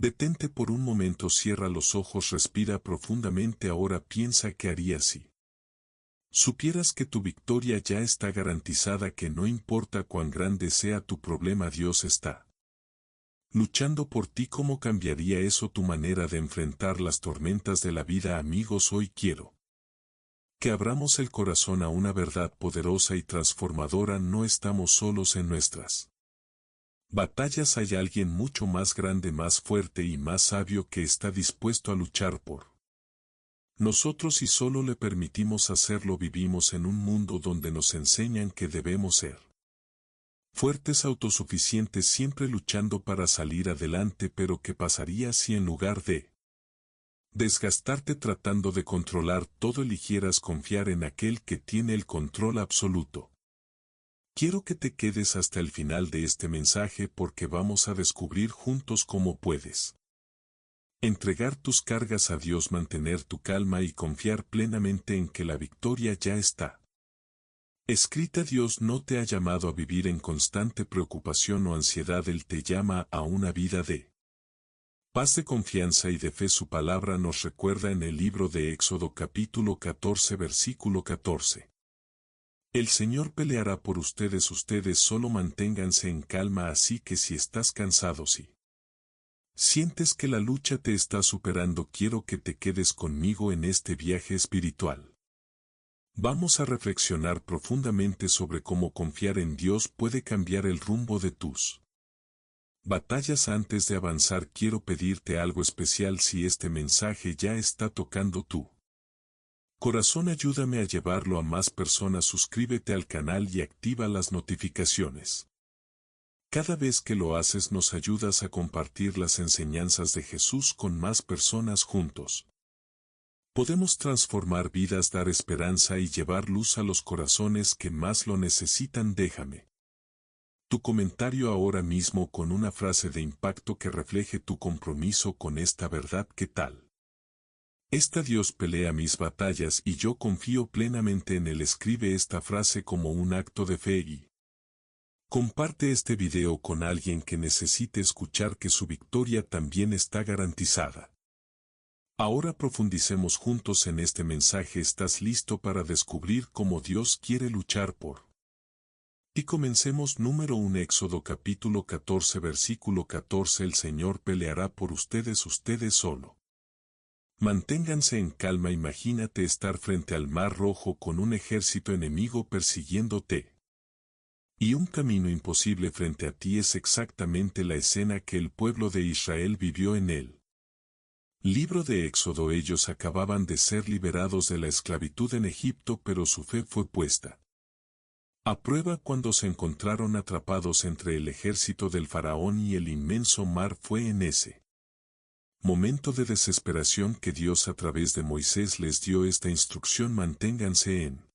Detente por un momento, cierra los ojos, respira profundamente. Ahora piensa qué harías si supieras que tu victoria ya está garantizada, que no importa cuán grande sea tu problema, Dios está luchando por ti. ¿Cómo cambiaría eso tu manera de enfrentar las tormentas de la vida? Amigos, hoy quiero que abramos el corazón a una verdad poderosa y transformadora. No estamos solos en nuestras batallas. Hay alguien mucho más grande, más fuerte y más sabio que está dispuesto a luchar por nosotros, y solo le permitimos hacerlo. Vivimos en un mundo donde nos enseñan que debemos ser fuertes, autosuficientes, siempre luchando para salir adelante. Pero ¿qué pasaría si en lugar de desgastarte tratando de controlar todo, eligieras confiar en aquel que tiene el control absoluto? Quiero que te quedes hasta el final de este mensaje, porque vamos a descubrir juntos cómo puedes entregar tus cargas a Dios, mantener tu calma y confiar plenamente en que la victoria ya está escrita. Dios no te ha llamado a vivir en constante preocupación o ansiedad. Él te llama a una vida de paz, de confianza y de fe. Su palabra nos recuerda en el libro de Éxodo capítulo 14 versículo 14. El Señor peleará por ustedes, ustedes solo manténganse en calma. Así que si estás cansado, si sientes que la lucha te está superando, quiero que te quedes conmigo en este viaje espiritual. Vamos a reflexionar profundamente sobre cómo confiar en Dios puede cambiar el rumbo de tus batallas. Antes de avanzar, quiero pedirte algo especial. Si este mensaje ya está tocando tu corazón, ayúdame a llevarlo a más personas. Suscríbete al canal y activa las notificaciones. Cada vez que lo haces, nos ayudas a compartir las enseñanzas de Jesús con más personas. Juntos podemos transformar vidas, dar esperanza y llevar luz a los corazones que más lo necesitan. Déjame tu comentario ahora mismo con una frase de impacto que refleje tu compromiso con esta verdad. ¿Qué tal? Dios pelea mis batallas y yo confío plenamente en Él. Escribe esta frase como un acto de fe y comparte este video con alguien que necesite escuchar que su victoria también está garantizada. Ahora profundicemos juntos en este mensaje. ¿Estás listo para descubrir cómo Dios quiere luchar por ti? Comencemos. Número 1. Éxodo capítulo 14 versículo 14. El Señor peleará por ustedes, ustedes solo manténganse en calma. Imagínate estar frente al Mar Rojo con un ejército enemigo persiguiéndote y un camino imposible frente a ti. Es exactamente la escena que el pueblo de Israel vivió en el libro de Éxodo. Ellos acababan de ser liberados de la esclavitud en Egipto, pero su fe fue puesta a prueba cuando se encontraron atrapados entre el ejército del faraón y el inmenso mar. Fue en ese momento de desesperación que Dios a través de Moisés les dio esta instrucción: manténganse en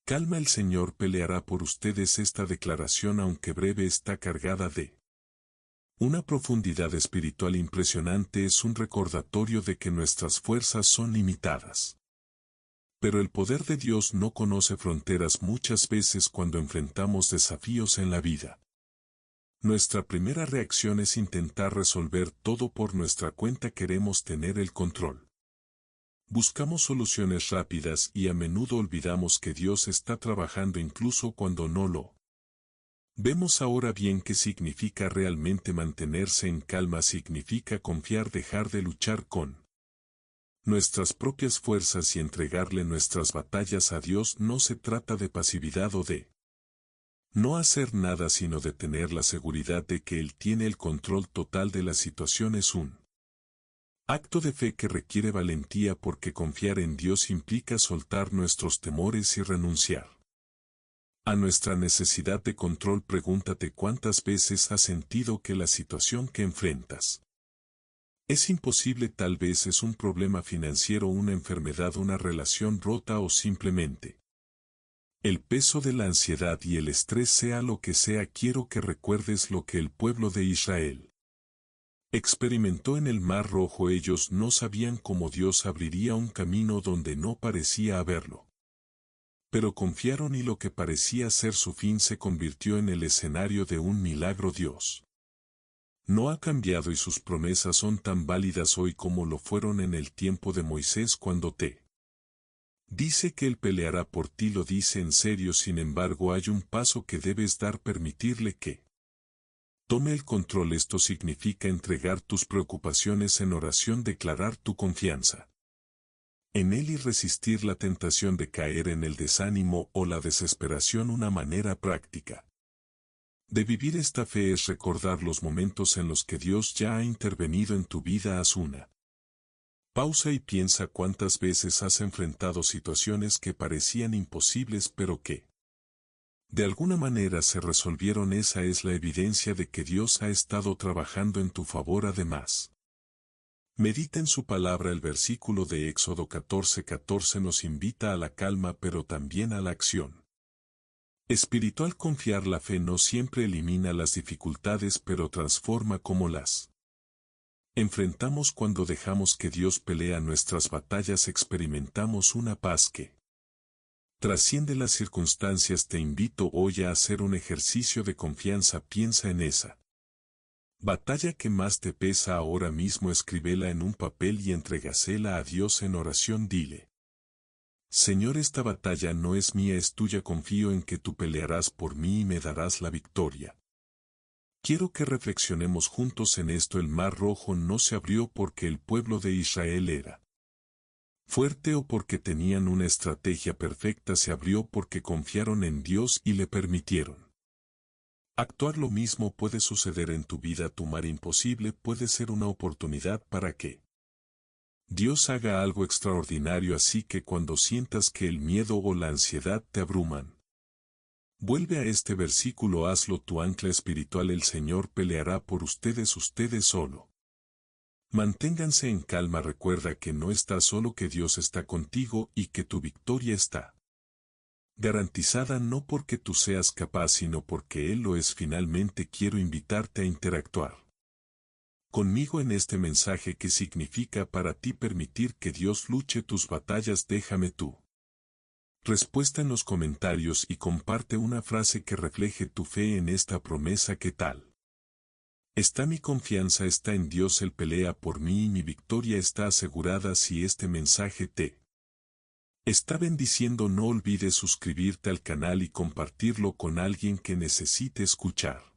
calma, el Señor peleará por ustedes. Esta declaración, aunque breve, está cargada de una profundidad espiritual impresionante. Es un recordatorio de que nuestras fuerzas son limitadas, pero el poder de Dios no conoce fronteras. Muchas veces cuando enfrentamos desafíos en la vida, nuestra primera reacción es intentar resolver todo por nuestra cuenta. Queremos tener el control. Buscamos soluciones rápidas y a menudo olvidamos que Dios está trabajando incluso cuando no lo vemos. Ahora bien, ¿qué significa realmente mantenerse en calma? Significa confiar, dejar de luchar con nuestras propias fuerzas y entregarle nuestras batallas a Dios. No se trata de pasividad o de no hacer nada, sino de tener la seguridad de que Él tiene el control total de la situación. Es un acto de fe que requiere valentía, porque confiar en Dios implica soltar nuestros temores y renunciar a nuestra necesidad de control. Pregúntate cuántas veces has sentido que la situación que enfrentas es imposible. Tal vez es un problema financiero, una enfermedad, una relación rota o simplemente el peso de la ansiedad y el estrés. Sea lo que sea, quiero que recuerdes lo que el pueblo de Israel experimentó en el Mar Rojo. Ellos no sabían cómo Dios abriría un camino donde no parecía haberlo, pero confiaron y lo que parecía ser su fin se convirtió en el escenario de un milagro. Dios No ha cambiado y sus promesas son tan válidas hoy como lo fueron en el tiempo de Moisés cuando te dice que él peleará por ti, lo dice en serio. Sin embargo, hay un paso que debes dar: permitirle que tome el control. Esto significa entregar tus preocupaciones en oración, declarar tu confianza en él y resistir la tentación de caer en el desánimo o la desesperación. Una manera práctica de vivir esta fe es recordar los momentos en los que Dios ya ha intervenido en tu vida. Haz una pausa y piensa cuántas veces has enfrentado situaciones que parecían imposibles pero que de alguna manera se resolvieron. Esa es la evidencia de que Dios ha estado trabajando en tu favor. Además, medita en su palabra. El versículo de Éxodo 14:14 nos invita a la calma pero también a la acción espiritual. Confiar. La fe no siempre elimina las dificultades, pero transforma cómo las enfrentamos. Cuando dejamos que Dios pelea nuestras batallas, experimentamos una paz que trasciende las circunstancias. Te invito hoy a hacer un ejercicio de confianza. Piensa en esa batalla que más te pesa ahora mismo. Escríbela en un papel y entrégasela a Dios en oración. Dile: Señor, esta batalla no es mía, es tuya. Confío en que tú pelearás por mí y me darás la victoria. Quiero que reflexionemos juntos en esto. El Mar Rojo no se abrió porque el pueblo de Israel era fuerte o porque tenían una estrategia perfecta. Se abrió porque confiaron en Dios y le permitieron actuar. Lo mismo puede suceder en tu vida. Tu mar imposible puede ser una oportunidad para que Dios haga algo extraordinario. Así que cuando sientas que el miedo o la ansiedad te abruman, vuelve a este versículo. Hazlo tu ancla espiritual. El Señor peleará por ustedes. Ustedes solo manténganse en calma. Recuerda que no estás solo, que Dios está contigo y que tu victoria está garantizada, no porque tú seas capaz, sino porque Él lo es. Finalmente, quiero invitarte a interactuar conmigo en este mensaje. ¿Qué significa para ti permitir que Dios luche tus batallas? Déjame tu respuesta en los comentarios y comparte una frase que refleje tu fe en esta promesa. ¿Qué tal está mi confianza? Está en Dios. Él pelea por mí y mi victoria está asegurada. Si este mensaje te está bendiciendo, no olvides suscribirte al canal y compartirlo con alguien que necesite escuchar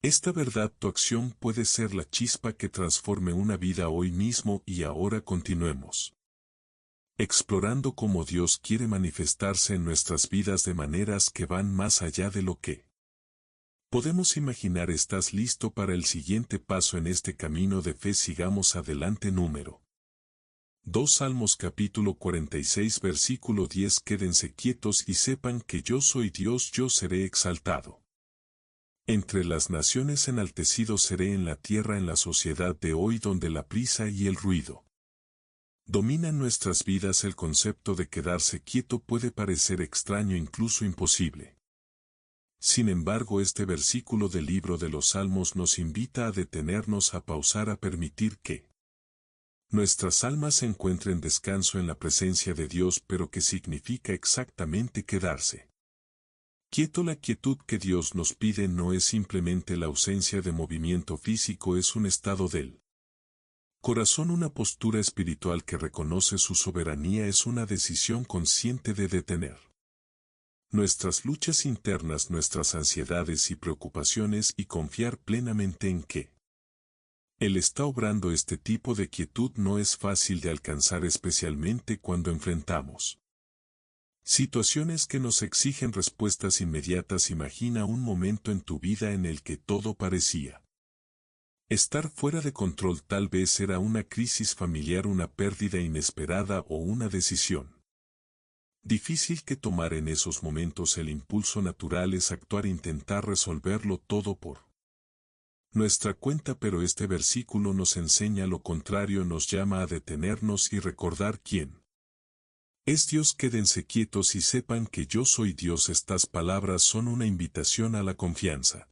esta verdad. Tu acción puede ser la chispa que transforme una vida hoy mismo. Y ahora continuemos explorando cómo Dios quiere manifestarse en nuestras vidas de maneras que van más allá de lo que podemos imaginar. ¿Estás listo para el siguiente paso en este camino de fe? Sigamos adelante. Número 2. Salmos capítulo 46 versículo 10. Quédense quietos y sepan que yo soy Dios. Yo seré exaltado entre las naciones, enaltecido seré en la tierra. En la sociedad de hoy, donde la prisa y el ruido dominan nuestras vidas, el concepto de quedarse quieto puede parecer extraño, incluso imposible. Sin embargo, este versículo del libro de los Salmos nos invita a detenernos, a pausar, a permitir que nuestras almas encuentren descanso en la presencia de Dios. Pero ¿qué significa exactamente quedarse quieto? La quietud que Dios nos pide no es simplemente la ausencia de movimiento físico, es un estado del corazón, una postura espiritual que reconoce su soberanía. Es una decisión consciente de detener nuestras luchas internas, nuestras ansiedades y preocupaciones, y confiar plenamente en que Él está obrando. Este tipo de quietud no es fácil de alcanzar, especialmente cuando enfrentamos situaciones que nos exigen respuestas inmediatas. Imagina un momento en tu vida en el que todo parecía estar fuera de control. Tal vez era una crisis familiar, una pérdida inesperada o una decisión difícil que tomar. En esos momentos el impulso natural es actuar, intentar resolverlo todo por nuestra cuenta. Pero este versículo nos enseña lo contrario, nos llama a detenernos y recordar quién es Dios. Quédense quietos y sepan que yo soy Dios. Estas palabras son una invitación a la confianza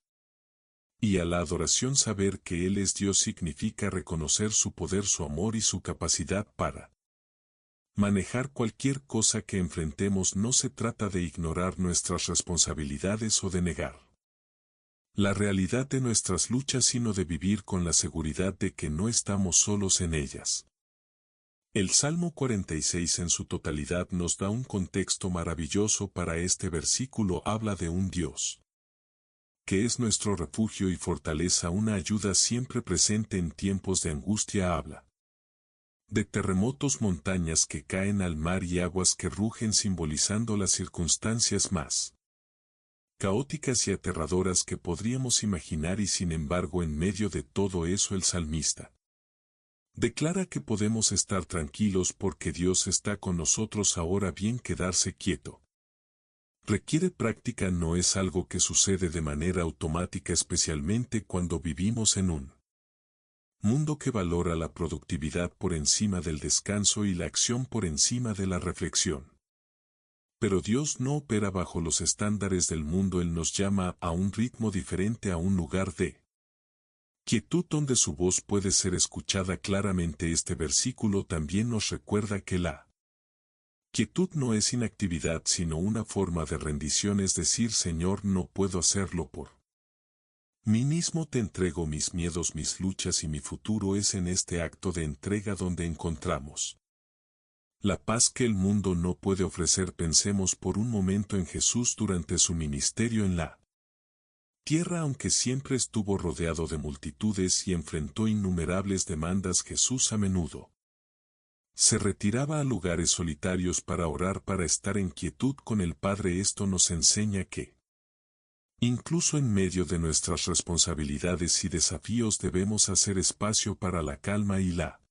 y a la adoración. Saber que Él es Dios significa reconocer su poder, su amor y su capacidad para manejar cualquier cosa que enfrentemos. No se trata de ignorar nuestras responsabilidades o de negar la realidad de nuestras luchas, sino de vivir con la seguridad de que no estamos solos en ellas. El Salmo 46 en su totalidad nos da un contexto maravilloso para este versículo. Habla de un Dios que es nuestro refugio y fortaleza, una ayuda siempre presente en tiempos de angustia. Habla de terremotos, montañas que caen al mar y aguas que rugen, simbolizando las circunstancias más caóticas y aterradoras que podríamos imaginar, y sin embargo en medio de todo eso el salmista declara que podemos estar tranquilos porque Dios está con nosotros. Ahora bien, quedarse quieto requiere práctica, no es algo que sucede de manera automática, especialmente cuando vivimos en un mundo que valora la productividad por encima del descanso y la acción por encima de la reflexión. Pero Dios no opera bajo los estándares del mundo. Él nos llama a un ritmo diferente, a un lugar de quietud donde su voz puede ser escuchada claramente. Este versículo también nos recuerda que la quietud no es inactividad, sino una forma de rendición, es decir, Señor, no puedo hacerlo por mí mismo, te entrego mis miedos, mis luchas y mi futuro. Es en este acto de entrega donde encontramos la paz que el mundo no puede ofrecer. Pensemos por un momento en Jesús durante su ministerio en la tierra. Aunque siempre estuvo rodeado de multitudes y enfrentó innumerables demandas, Jesús a menudo se retiraba a lugares solitarios para orar, para estar en quietud con el Padre. Esto nos enseña que incluso en medio de nuestras responsabilidades y desafíos debemos hacer espacio para la calma y la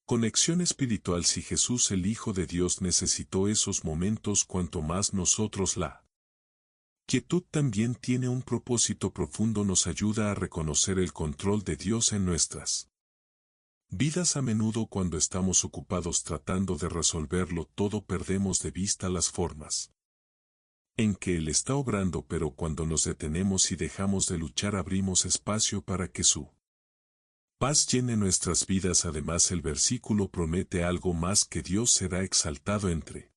conexión espiritual. Si Jesús, el Hijo de Dios, necesitó esos momentos, cuanto más nosotros. La quietud también tiene un propósito profundo, nos ayuda a reconocer el control de Dios en nuestras vidas. A menudo, cuando estamos ocupados tratando de resolverlo todo, perdemos de vista las formas en que Él está obrando, pero cuando nos detenemos y dejamos de luchar, abrimos espacio para que su paz llene nuestras vidas. Además, el versículo promete algo más, que Dios será exaltado entre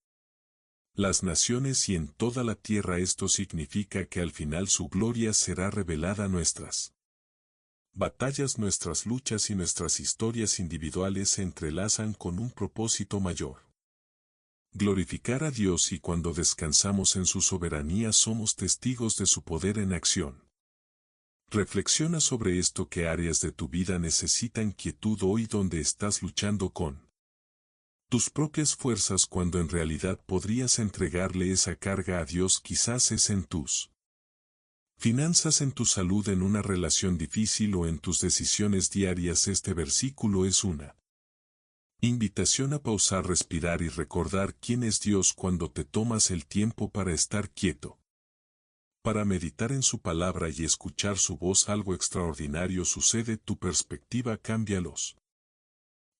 las naciones y en toda la tierra. Esto significa que al final su gloria será revelada. Nuestras batallas, nuestras luchas y nuestras historias individuales se entrelazan con un propósito mayor: glorificar a Dios, y cuando descansamos en su soberanía somos testigos de su poder en acción. Reflexiona sobre esto. ¿Qué áreas de tu vida necesitan quietud hoy? ¿Dónde estás luchando con tus propias fuerzas cuando en realidad podrías entregarle esa carga a Dios? Quizás es en tus finanzas, en tu salud, en una relación difícil o en tus decisiones diarias. Este versículo es una invitación a pausar, respirar y recordar quién es Dios. Cuando te tomas el tiempo para estar quieto, para meditar en su palabra y escuchar su voz, algo extraordinario sucede. Tu perspectiva cambia. Los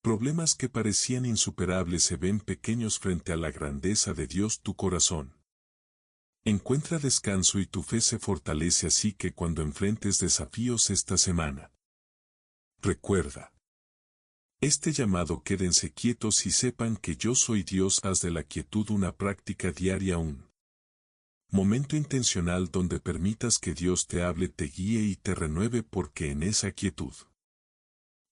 problemas que parecían insuperables se ven pequeños frente a la grandeza de Dios. Tu corazón encuentra descanso y tu fe se fortalece. Así que cuando enfrentes desafíos esta semana, recuerda este llamado: quédense quietos y sepan que yo soy Dios. Haz de la quietud una práctica diaria, un momento intencional donde permitas que Dios te hable, te guíe y te renueve, porque en esa quietud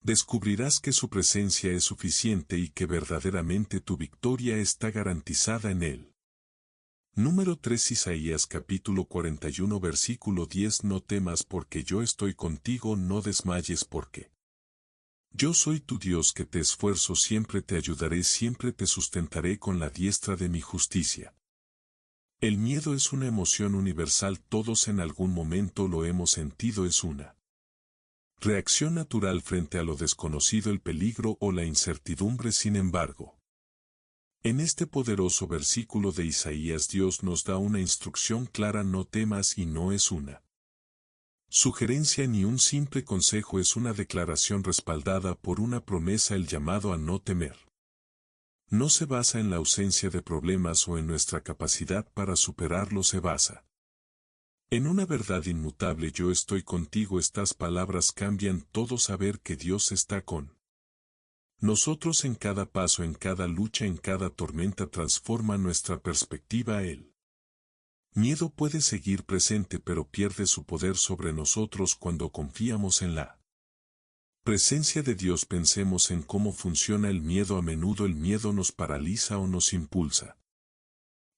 descubrirás que su presencia es suficiente y que verdaderamente tu victoria está garantizada en Él. Número 3. Isaías capítulo 41 versículo 10. No temas, porque yo estoy contigo, no desmayes, porque yo soy tu Dios que te esfuerzo, siempre te ayudaré, siempre te sustentaré con la diestra de mi justicia. El miedo es una emoción universal, todos en algún momento lo hemos sentido. Es una reacción natural frente a lo desconocido, el peligro o la incertidumbre. Sin embargo, en este poderoso versículo de Isaías, Dios nos da una instrucción clara: no temas. Y no es una sugerencia ni un simple consejo, es una declaración respaldada por una promesa. El llamado a no temer no se basa en la ausencia de problemas o en nuestra capacidad para superarlos, se basa en una verdad inmutable: yo estoy contigo. Estas palabras cambian todo. Saber que Dios está con nosotros en cada paso, en cada lucha, en cada tormenta, transforma nuestra perspectiva. Él Miedo puede seguir presente pero pierde su poder sobre nosotros cuando confiamos en la presencia de Dios. Pensemos en cómo funciona el miedo. A menudo el miedo nos paraliza o nos impulsa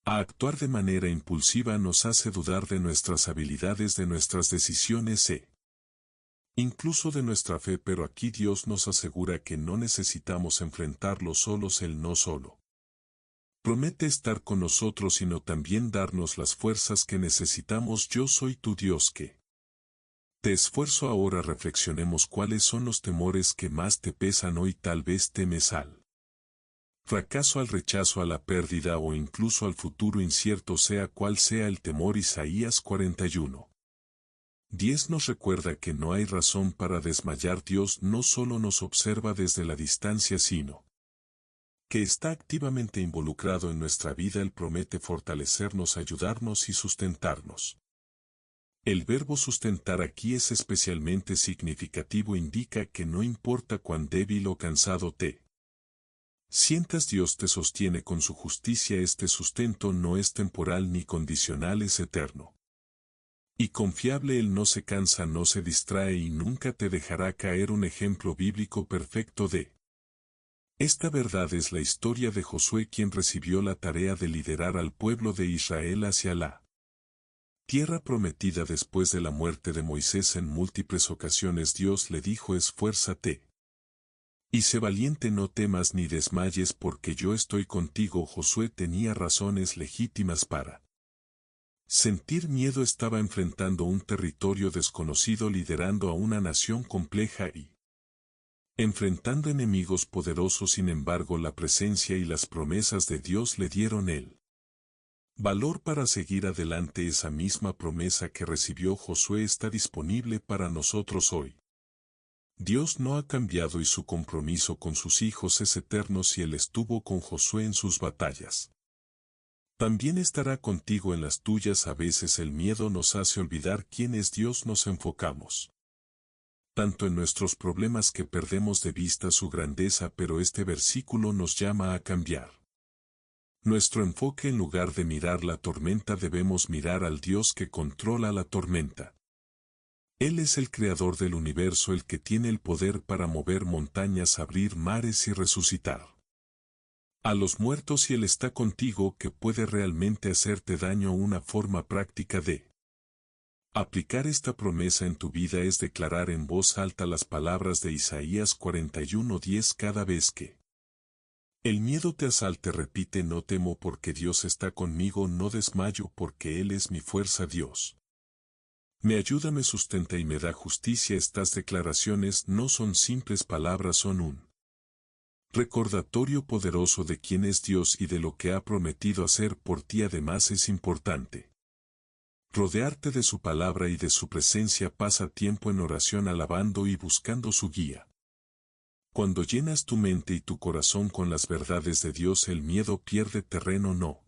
a actuar de manera impulsiva, nos hace dudar de nuestras habilidades, de nuestras decisiones incluso de nuestra fe, pero aquí Dios nos asegura que no necesitamos enfrentarlo solos. Él no solo promete estar con nosotros, sino también darnos las fuerzas que necesitamos. Yo soy tu Dios que te esfuerzo. Ahora reflexionemos cuáles son los temores que más te pesan hoy. Tal vez temes al fracaso, al rechazo, a la pérdida o incluso al futuro incierto. Sea cual sea el temor, Isaías 41:10 nos recuerda que no hay razón para desmayar. Dios no solo nos observa desde la distancia, sino que está activamente involucrado en nuestra vida. Él promete fortalecernos, ayudarnos y sustentarnos. El verbo sustentar aquí es especialmente significativo. Indica que no importa cuán débil o cansado te sientas, Dios te sostiene con su justicia. Este sustento no es temporal ni condicional, es eterno y confiable. Él no se cansa, no se distrae y nunca te dejará caer. Un ejemplo bíblico perfecto de esta verdad es la historia de Josué, quien recibió la tarea de liderar al pueblo de Israel hacia la tierra prometida. Después de la muerte de Moisés, en múltiples ocasiones Dios le dijo: esfuérzate y sé valiente, no temas ni desmayes, porque yo estoy contigo. Josué tenía razones legítimas para sentir miedo. Estaba enfrentando un territorio desconocido, liderando a una nación compleja y enfrentando enemigos poderosos. Sin embargo, la presencia y las promesas de Dios le dieron el valor para seguir adelante. Esa misma promesa que recibió Josué está disponible para nosotros hoy. Dios no ha cambiado y su compromiso con sus hijos es eterno. Si Él estuvo con Josué en sus batallas, también estará contigo en las tuyas. A veces el miedo nos hace olvidar quién es Dios. Nos enfocamos tanto en nuestros problemas que perdemos de vista su grandeza, pero este versículo nos llama a cambiar nuestro enfoque. En lugar de mirar la tormenta, debemos mirar al Dios que controla la tormenta. Él es el creador del universo, el que tiene el poder para mover montañas, abrir mares y resucitar a los muertos. Y Él está contigo, que puede realmente hacerte daño. Una forma práctica de aplicar esta promesa en tu vida es declarar en voz alta las palabras de Isaías 41:10. Cada vez que el miedo te asalte, repite: no temo porque Dios está conmigo, no desmayo porque Él es mi fuerza. Dios me ayuda, me sustenta y me da justicia. Estas declaraciones no son simples palabras, son un recordatorio poderoso de quién es Dios y de lo que ha prometido hacer por ti. Además, es importante rodearte de su palabra y de su presencia. Pasa tiempo en oración, alabando y buscando su guía. Cuando llenas tu mente y tu corazón con las verdades de Dios, el miedo pierde terreno. No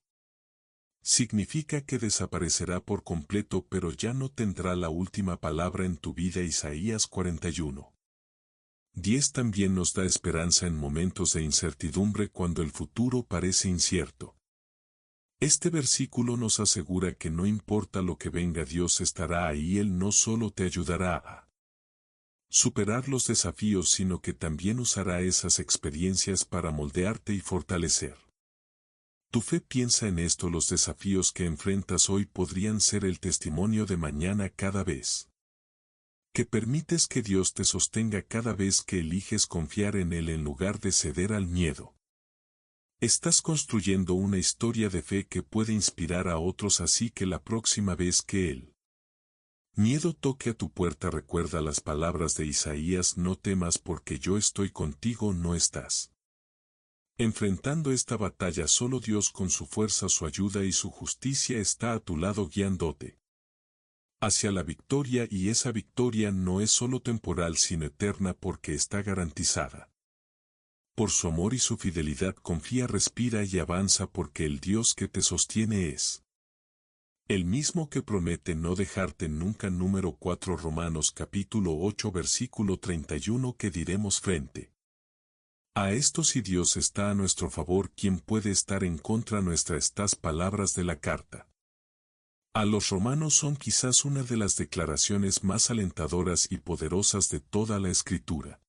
significa que desaparecerá por completo, pero ya no tendrá la última palabra en tu vida. Isaías 41:10 también nos da esperanza en momentos de incertidumbre, cuando el futuro parece incierto. Este versículo nos asegura que no importa lo que venga, Dios estará ahí. Él no solo te ayudará a superar los desafíos, sino que también usará esas experiencias para moldearte y fortalecer tu fe. Piensa en esto: los desafíos que enfrentas hoy podrían ser el testimonio de mañana. Cada vez que permites que Dios te sostenga, cada vez que eliges confiar en Él en lugar de ceder al miedo, estás construyendo una historia de fe que puede inspirar a otros. Así que la próxima vez que el miedo toque a tu puerta, recuerda las palabras de Isaías: no temas porque yo estoy contigo. No estás enfrentando esta batalla solo. Dios, con su fuerza, su ayuda y su justicia, está a tu lado, guiándote hacia la victoria. Y esa victoria no es solo temporal, sino eterna, porque está garantizada por su amor y su fidelidad. Confía, respira y avanza, porque el Dios que te sostiene es el mismo que promete no dejarte nunca. Número 4, Romanos capítulo 8 versículo 31. ¿Qué diremos frente a esto? Si Dios está a nuestro favor, ¿quién puede estar en contra nuestra? Estas palabras de la carta A los romanos son quizás una de las declaraciones más alentadoras y poderosas de toda la Escritura.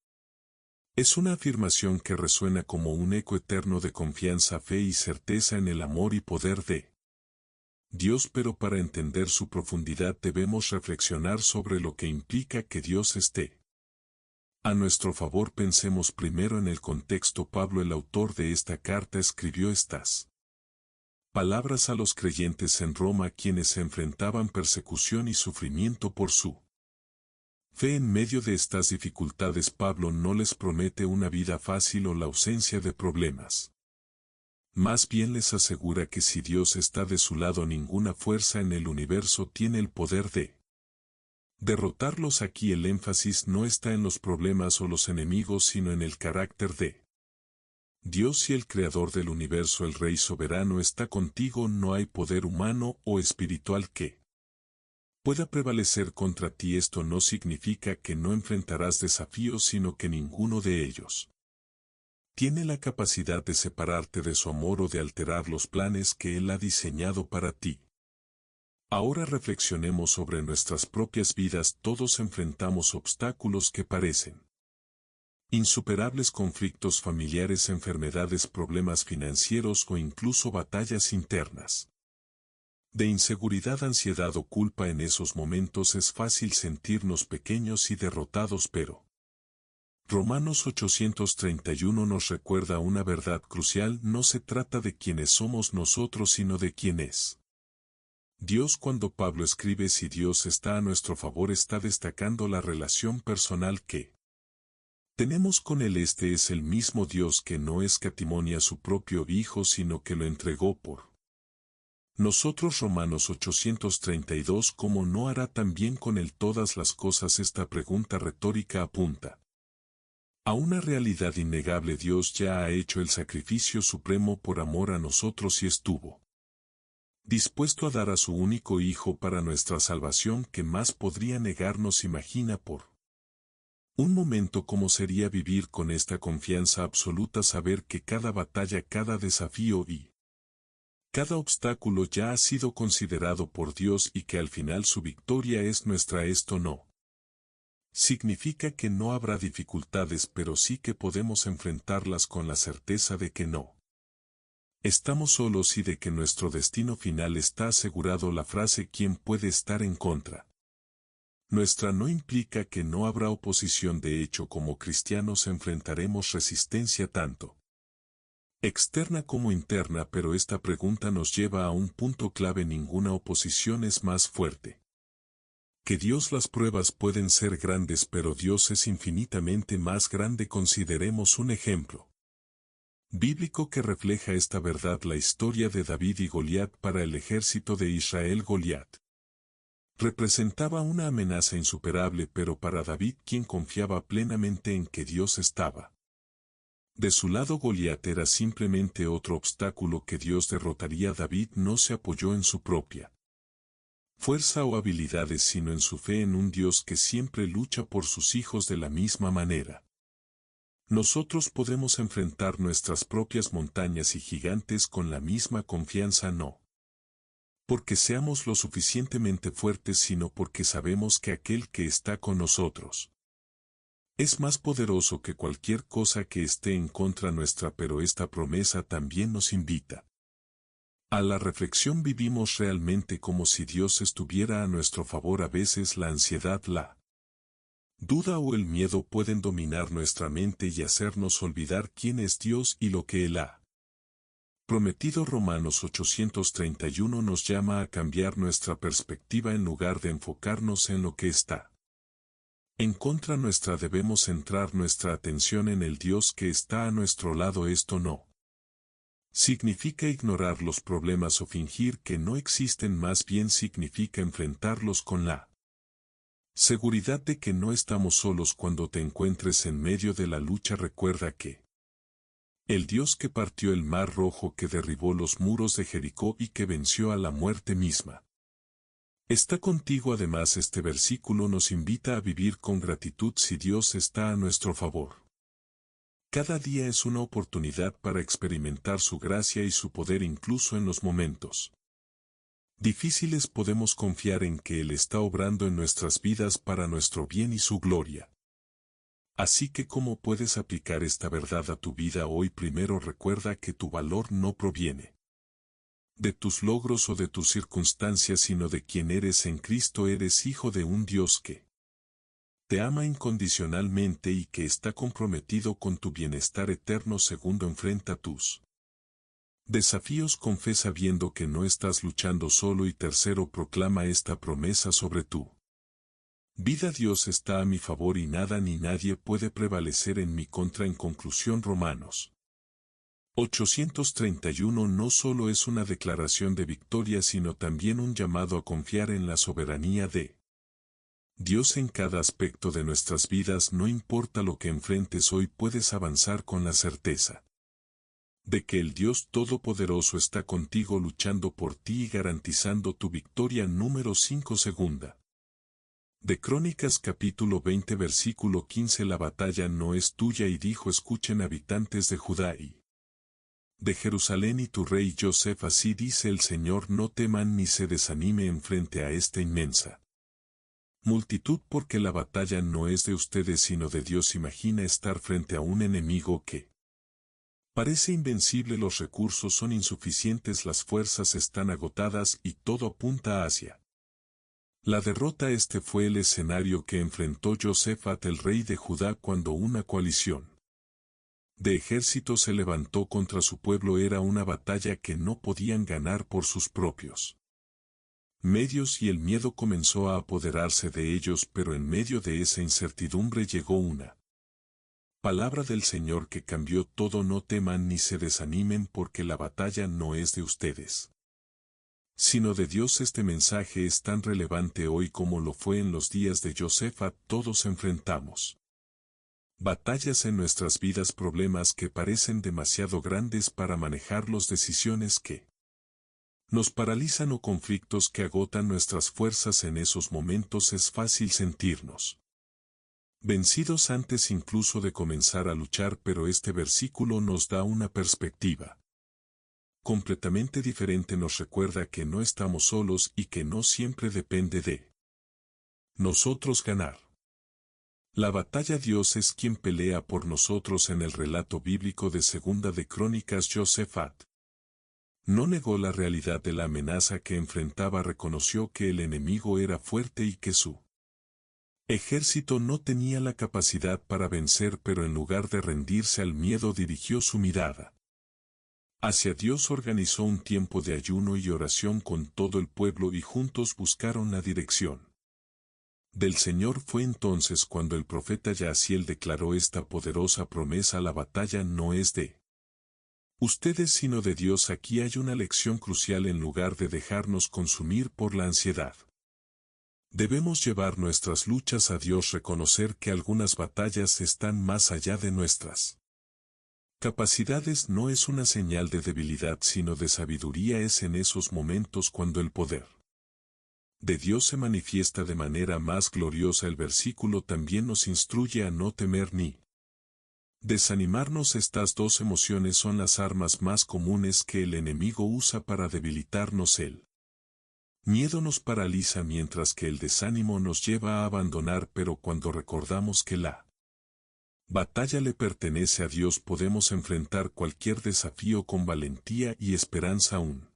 Es una afirmación que resuena como un eco eterno de confianza, fe y certeza en el amor y poder de Dios, pero para entender su profundidad debemos reflexionar sobre lo que implica que Dios esté a nuestro favor. Pensemos primero en el contexto. Pablo, el autor de esta carta, escribió estas palabras a los creyentes en Roma, quienes enfrentaban persecución y sufrimiento por su fe. En medio de estas dificultades, Pablo no les promete una vida fácil o la ausencia de problemas. Más bien les asegura que si Dios está de su lado, ninguna fuerza en el universo tiene el poder de derrotarlos. Aquí el énfasis no está en los problemas o los enemigos, sino en el carácter de Dios. Y el Creador del universo, el Rey soberano, está contigo. No hay poder humano o espiritual que pueda prevalecer contra ti. Esto no significa que no enfrentarás desafíos, sino que ninguno de ellos tiene la capacidad de separarte de su amor o de alterar los planes que Él ha diseñado para ti. Ahora reflexionemos sobre nuestras propias vidas. Todos enfrentamos obstáculos que parecen insuperables: conflictos familiares, enfermedades, problemas financieros o incluso batallas internas de inseguridad, ansiedad o culpa. En esos momentos es fácil sentirnos pequeños y derrotados, pero Romanos 8:31 nos recuerda una verdad crucial: no se trata de quiénes somos nosotros, sino de quién es Dios. Cuando Pablo escribe si Dios está a nuestro favor, está destacando la relación personal que tenemos con Él. Este es el mismo Dios que no escatimó a su propio Hijo, sino que lo entregó por nosotros. Romanos 8:32. ¿Cómo no hará también con Él todas las cosas? Esta pregunta retórica apunta a una realidad innegable: Dios ya ha hecho el sacrificio supremo por amor a nosotros y estuvo dispuesto a dar a su único Hijo para nuestra salvación. ¿Qué más podría negarnos? Imagina por un momento cómo sería vivir con esta confianza absoluta: saber que cada batalla, cada desafío y cada obstáculo ya ha sido considerado por Dios y que al final su victoria es nuestra. Esto no significa que no habrá dificultades, pero sí que podemos enfrentarlas con la certeza de que no estamos solos y de que nuestro destino final está asegurado. La frase ¿quién puede estar en contra nuestra? No implica que no habrá oposición. De hecho, como cristianos enfrentaremos resistencia tanto externa como interna, pero esta pregunta nos lleva a un punto clave: ninguna oposición es más fuerte que Dios. Las pruebas pueden ser grandes, pero Dios es infinitamente más grande. Consideremos un ejemplo bíblico que refleja esta verdad: la historia de David y Goliat. Para el ejército de Israel, Goliat representaba una amenaza insuperable, pero para David, quien confiaba plenamente en que Dios estaba de su lado, Goliat era simplemente otro obstáculo que Dios derrotaría. David no se apoyó en su propia fuerza o habilidades, sino en su fe en un Dios que siempre lucha por sus hijos. De la misma manera, nosotros podemos enfrentar nuestras propias montañas y gigantes con la misma confianza, no porque seamos lo suficientemente fuertes, sino porque sabemos que aquel que está con nosotros es más poderoso que cualquier cosa que esté en contra nuestra. Pero esta promesa también nos invita a la reflexión: ¿vivimos realmente como si Dios estuviera a nuestro favor? A veces la ansiedad, la duda o el miedo pueden dominar nuestra mente y hacernos olvidar quién es Dios y lo que Él ha prometido. Romanos 8:31 nos llama a cambiar nuestra perspectiva. En lugar de enfocarnos en lo que está en contra nuestra, debemos centrar nuestra atención en el Dios que está a nuestro lado. Esto no significa ignorar los problemas o fingir que no existen, más bien significa enfrentarlos con la seguridad de que no estamos solos. Cuando te encuentres en medio de la lucha, recuerda que el Dios que partió el mar rojo, que derribó los muros de Jericó y que venció a la muerte misma, está contigo. Además, este versículo nos invita a vivir con gratitud. Si Dios está a nuestro favor, cada día es una oportunidad para experimentar su gracia y su poder, incluso en los momentos difíciles podemos confiar en que Él está obrando en nuestras vidas para nuestro bien y su gloria. Así que ¿cómo puedes aplicar esta verdad a tu vida hoy? Primero recuerda que tu valor no proviene de tus logros o de tus circunstancias, sino de quien eres en Cristo. Eres hijo de un Dios que te ama incondicionalmente y que está comprometido con tu bienestar eterno. Segundo, enfrenta tus desafíos con fe sabiendo que no estás luchando solo. Y tercero, proclama esta promesa sobre tu vida: Dios está a mi favor y nada ni nadie puede prevalecer en mi contra. En conclusión, Romanos 831 no solo es una declaración de victoria, sino también un llamado a confiar en la soberanía de Dios en cada aspecto de nuestras vidas. No importa lo que enfrentes hoy, puedes avanzar con la certeza de que el Dios Todopoderoso está contigo, luchando por ti y garantizando tu victoria. Número 5, segunda de Crónicas capítulo 20 versículo 15. La batalla no es tuya, y dijo: escuchen, habitantes de Judá y de Jerusalén, y tu rey Joseph, así dice el Señor: no teman ni se desanime frente a esta inmensa multitud, porque la batalla no es de ustedes sino de Dios. Imagina estar frente a un enemigo que parece invencible. Los recursos son insuficientes, las fuerzas están agotadas y todo apunta hacia la derrota. Este fue el escenario que enfrentó Josafat, el rey de Judá, cuando una coalición de ejércitos se levantó contra su pueblo. Era una batalla que no podían ganar por sus propios medios y el miedo comenzó a apoderarse de ellos, pero en medio de esa incertidumbre llegó una palabra del Señor que cambió todo. No teman ni se desanimen, porque la batalla no es de ustedes sino de Dios. Este mensaje es tan relevante hoy como lo fue en los días de Josafat. Todos enfrentamos batallas en nuestras vidas, problemas que parecen demasiado grandes para manejarlos, decisiones que nos paralizan o conflictos que agotan nuestras fuerzas. En esos momentos es fácil sentirnos vencidos antes incluso de comenzar a luchar, pero este versículo nos da una perspectiva completamente diferente. Nos recuerda que no estamos solos y que no siempre depende de nosotros ganar la batalla. Dios es quien pelea por nosotros. En el relato bíblico de Segunda de Crónicas, Josafat no negó la realidad de la amenaza que enfrentaba, reconoció que el enemigo era fuerte y que su ejército no tenía la capacidad para vencer, pero en lugar de rendirse al miedo, dirigió su mirada hacia Dios. Organizó un tiempo de ayuno y oración con todo el pueblo y juntos buscaron la dirección del Señor. Fue entonces cuando el profeta Yaasiel declaró esta poderosa promesa: la batalla no es de ustedes sino de Dios. Aquí hay una lección crucial: en lugar de dejarnos consumir por la ansiedad, debemos llevar nuestras luchas a Dios, reconocer que algunas batallas están más allá de nuestras capacidades. No es una señal de debilidad sino de sabiduría. Es en esos momentos cuando el poder de Dios se manifiesta de manera más gloriosa. El versículo también nos instruye a no temer ni desanimarnos. Estas dos emociones son las armas más comunes que el enemigo usa para debilitarnos. El miedo nos paraliza, mientras que el desánimo nos lleva a abandonar, pero cuando recordamos que la batalla le pertenece a Dios, podemos enfrentar cualquier desafío con valentía y esperanza. Un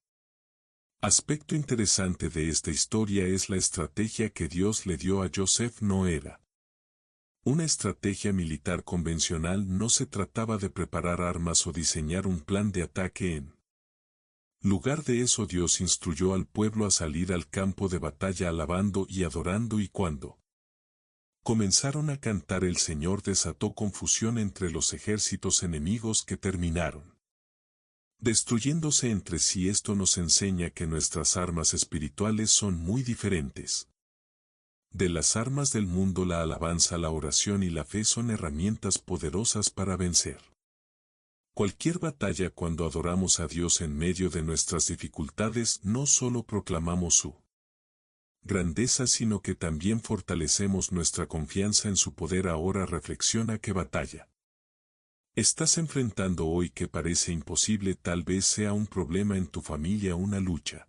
aspecto interesante de esta historia es la estrategia que Dios le dio a Joseph. No era una estrategia militar convencional, no se trataba de preparar armas o diseñar un plan de ataque. En lugar de eso, Dios instruyó al pueblo a salir al campo de batalla alabando y adorando, y cuando comenzaron a cantar, el Señor desató confusión entre los ejércitos enemigos que terminaron destruyéndose entre sí. Esto nos enseña que nuestras armas espirituales son muy diferentes de las armas del mundo. La alabanza, la oración y la fe son herramientas poderosas para vencer cualquier batalla. Cuando adoramos a Dios en medio de nuestras dificultades, no solo proclamamos su grandeza, sino que también fortalecemos nuestra confianza en su poder. Ahora reflexiona: ¿qué batalla estás enfrentando hoy que parece imposible? Tal vez sea un problema en tu familia, una lucha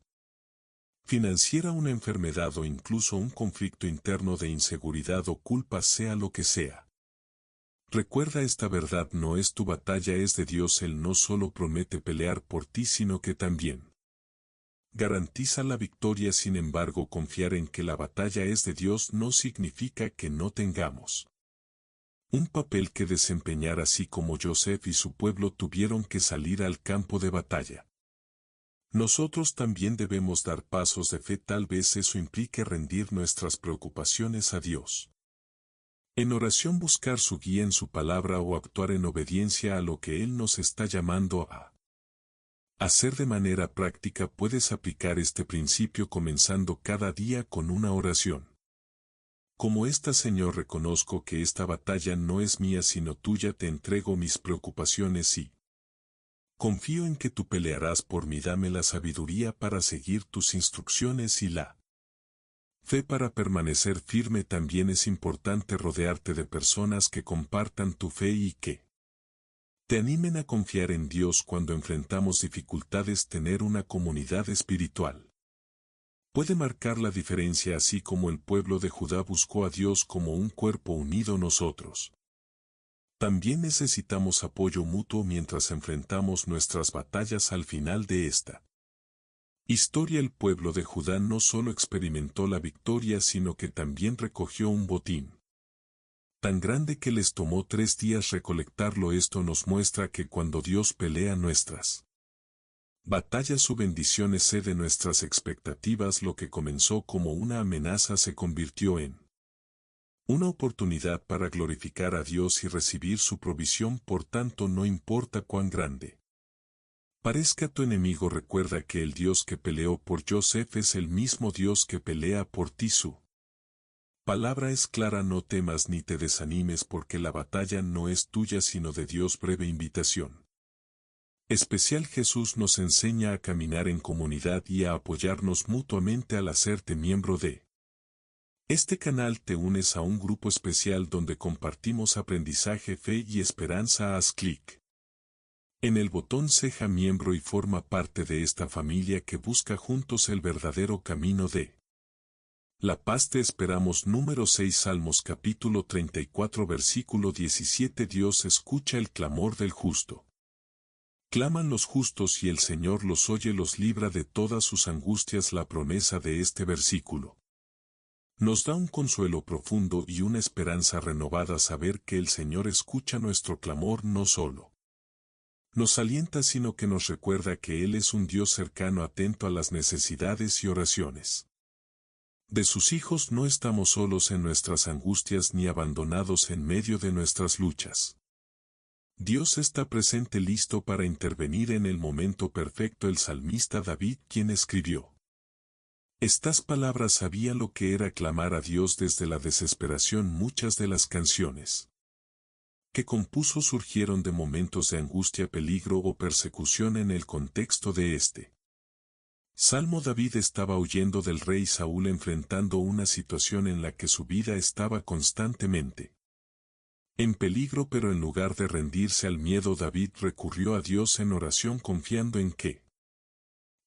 financiera, una enfermedad o incluso un conflicto interno de inseguridad o culpa, sea lo que sea. Recuerda esta verdad: no es tu batalla, es de Dios. Él no solo promete pelear por ti, sino que también garantiza la victoria. Sin embargo, confiar en que la batalla es de Dios no significa que no tengamos un papel que desempeñar, así como Joseph y su pueblo tuvieron que salir al campo de batalla. Nosotros también debemos dar pasos de fe. Tal vez eso implique rendir nuestras preocupaciones a Dios. En oración, buscar su guía en su palabra o actuar en obediencia a lo que Él nos está llamando a hacer de manera práctica. Puedes aplicar este principio comenzando cada día con una oración. Como esta: Señor, reconozco que esta batalla no es mía sino tuya, te entrego mis preocupaciones y confío en que tú pelearás por mí. Dame la sabiduría para seguir tus instrucciones y la fe para permanecer firme. También es importante rodearte de personas que compartan tu fe y que te animen a confiar en Dios cuando enfrentamos dificultades. Tener una comunidad espiritual puede marcar la diferencia. Así como el pueblo de Judá buscó a Dios como un cuerpo unido, nosotros también necesitamos apoyo mutuo mientras enfrentamos nuestras batallas. Al final de esta historia, el pueblo de Judá no solo experimentó la victoria, sino que también recogió un botín tan grande que les tomó 3 días recolectarlo. Esto nos muestra que cuando Dios pelea nuestras batallas, su bendición excede nuestras expectativas. Lo que comenzó como una amenaza se convirtió en una oportunidad para glorificar a Dios y recibir su provisión. Por tanto, no importa cuán grande parezca tu enemigo, recuerda que el Dios que peleó por Joseph es el mismo Dios que pelea por ti. Su palabra es clara: no temas ni te desanimes, porque la batalla no es tuya sino de Dios. Breve invitación especial: Jesús nos enseña a caminar en comunidad y a apoyarnos mutuamente. Al hacerte miembro de este canal, te unes a un grupo especial donde compartimos aprendizaje, fe y esperanza. Haz clic en el botón Seja miembro y forma parte de esta familia que busca juntos el verdadero camino de la paz. Te esperamos. Número 6, Salmos capítulo 34 versículo 17. Dios escucha el clamor del justo. Claman los justos y el Señor los oye, los libra de todas sus angustias. La promesa de este versículo nos da un consuelo profundo y una esperanza renovada: saber que el Señor escucha nuestro clamor no solo nos alienta, sino que nos recuerda que Él es un Dios cercano, atento a las necesidades y oraciones de sus hijos. No estamos solos en nuestras angustias ni abandonados en medio de nuestras luchas. Dios está presente, listo para intervenir en el momento perfecto. El salmista David, quien escribió estas palabras, sabía lo que era clamar a Dios desde la desesperación. Muchas de las canciones que compuso surgieron de momentos de angustia, peligro o persecución. En el contexto de este salmo, David estaba huyendo del rey Saúl, enfrentando una situación en la que su vida estaba constantemente en peligro. Pero en lugar de rendirse al miedo, David recurrió a Dios en oración, confiando en que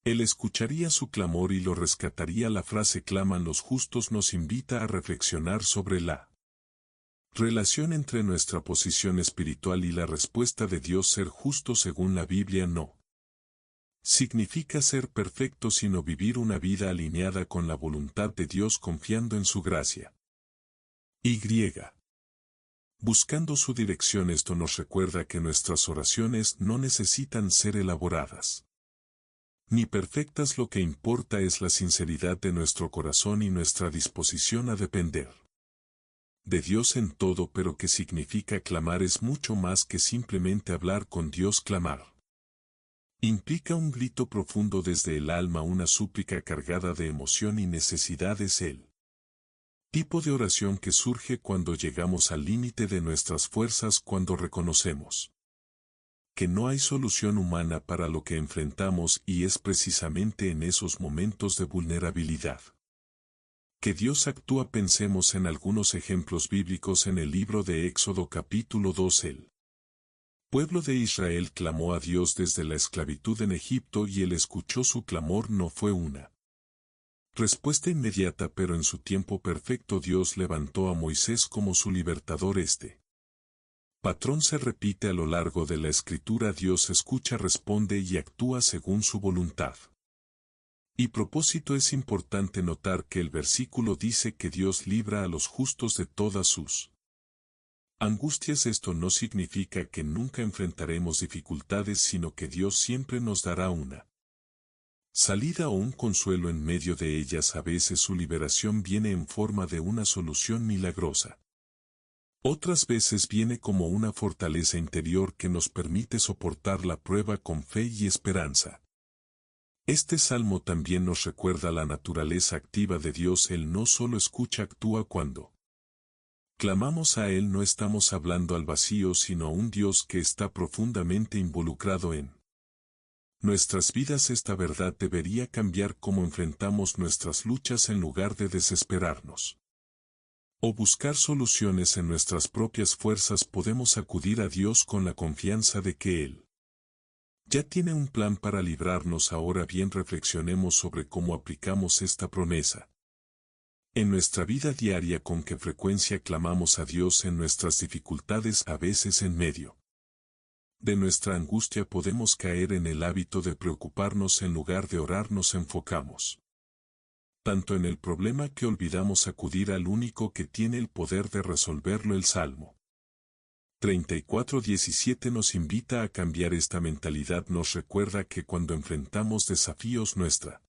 Él escucharía su clamor y lo rescataría. La frase "claman los justos" nos invita a reflexionar sobre la relación entre nuestra posición espiritual y la respuesta de Dios. Ser justo según la Biblia no significa ser perfecto, sino vivir una vida alineada con la voluntad de Dios, confiando en su gracia y buscando su dirección. Esto nos recuerda que nuestras oraciones no necesitan ser elaboradas ni perfectas. Lo que importa es la sinceridad de nuestro corazón y nuestra disposición a depender de Dios en todo. Pero ¿qué significa clamar? Es mucho más que simplemente hablar con Dios. Clamar implica un grito profundo desde el alma, una súplica cargada de emoción y necesidades. El tipo de oración que surge cuando llegamos al límite de nuestras fuerzas, cuando reconocemos que no hay solución humana para lo que enfrentamos, y es precisamente en esos momentos de vulnerabilidad que Dios actúa. Pensemos en algunos ejemplos bíblicos. En el libro de Éxodo capítulo 2, el pueblo de Israel clamó a Dios desde la esclavitud en Egipto y Él escuchó su clamor. No fue una Respuesta inmediata, pero en su tiempo perfecto Dios levantó a Moisés como su libertador. Este patrón se repite a lo largo de la Escritura. Dios escucha, responde y actúa según su voluntad. Y propósito, es importante notar que el versículo dice que Dios libra a los justos de todas sus angustias. Esto no significa que nunca enfrentaremos dificultades, sino que Dios siempre nos dará una salida o un consuelo en medio de ellas. A veces su liberación viene en forma de una solución milagrosa. Otras veces viene como una fortaleza interior que nos permite soportar la prueba con fe y esperanza. Este salmo también nos recuerda la naturaleza activa de Dios. Él no solo escucha, actúa. Cuando clamamos a Él no estamos hablando al vacío, sino a un Dios que está profundamente involucrado en nuestras vidas. Esta verdad debería cambiar cómo enfrentamos nuestras luchas. En lugar de desesperarnos o buscar soluciones en nuestras propias fuerzas, podemos acudir a Dios con la confianza de que Él ya tiene un plan para librarnos. Ahora bien, reflexionemos sobre cómo aplicamos esta promesa en nuestra vida diaria. ¿Con qué frecuencia clamamos a Dios en nuestras dificultades? A veces, en medio de nuestra angustia, podemos caer en el hábito de preocuparnos. En lugar de orar, nos enfocamos tanto en el problema que olvidamos acudir al único que tiene el poder de resolverlo. El Salmo 34:17 nos invita a cambiar esta mentalidad. Nos recuerda que cuando enfrentamos desafíos, nuestra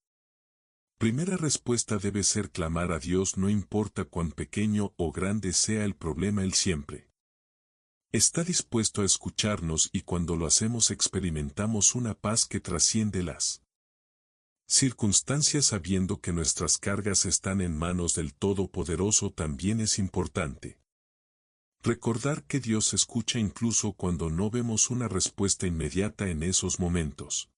primera respuesta debe ser clamar a Dios. No importa cuán pequeño o grande sea el problema, Él siempre está dispuesto a escucharnos, y cuando lo hacemos experimentamos una paz que trasciende las circunstancias. Sabiendo que nuestras cargas están en manos del Todopoderoso, también es importante recordar que Dios escucha incluso cuando no vemos una respuesta inmediata. En esos momentos,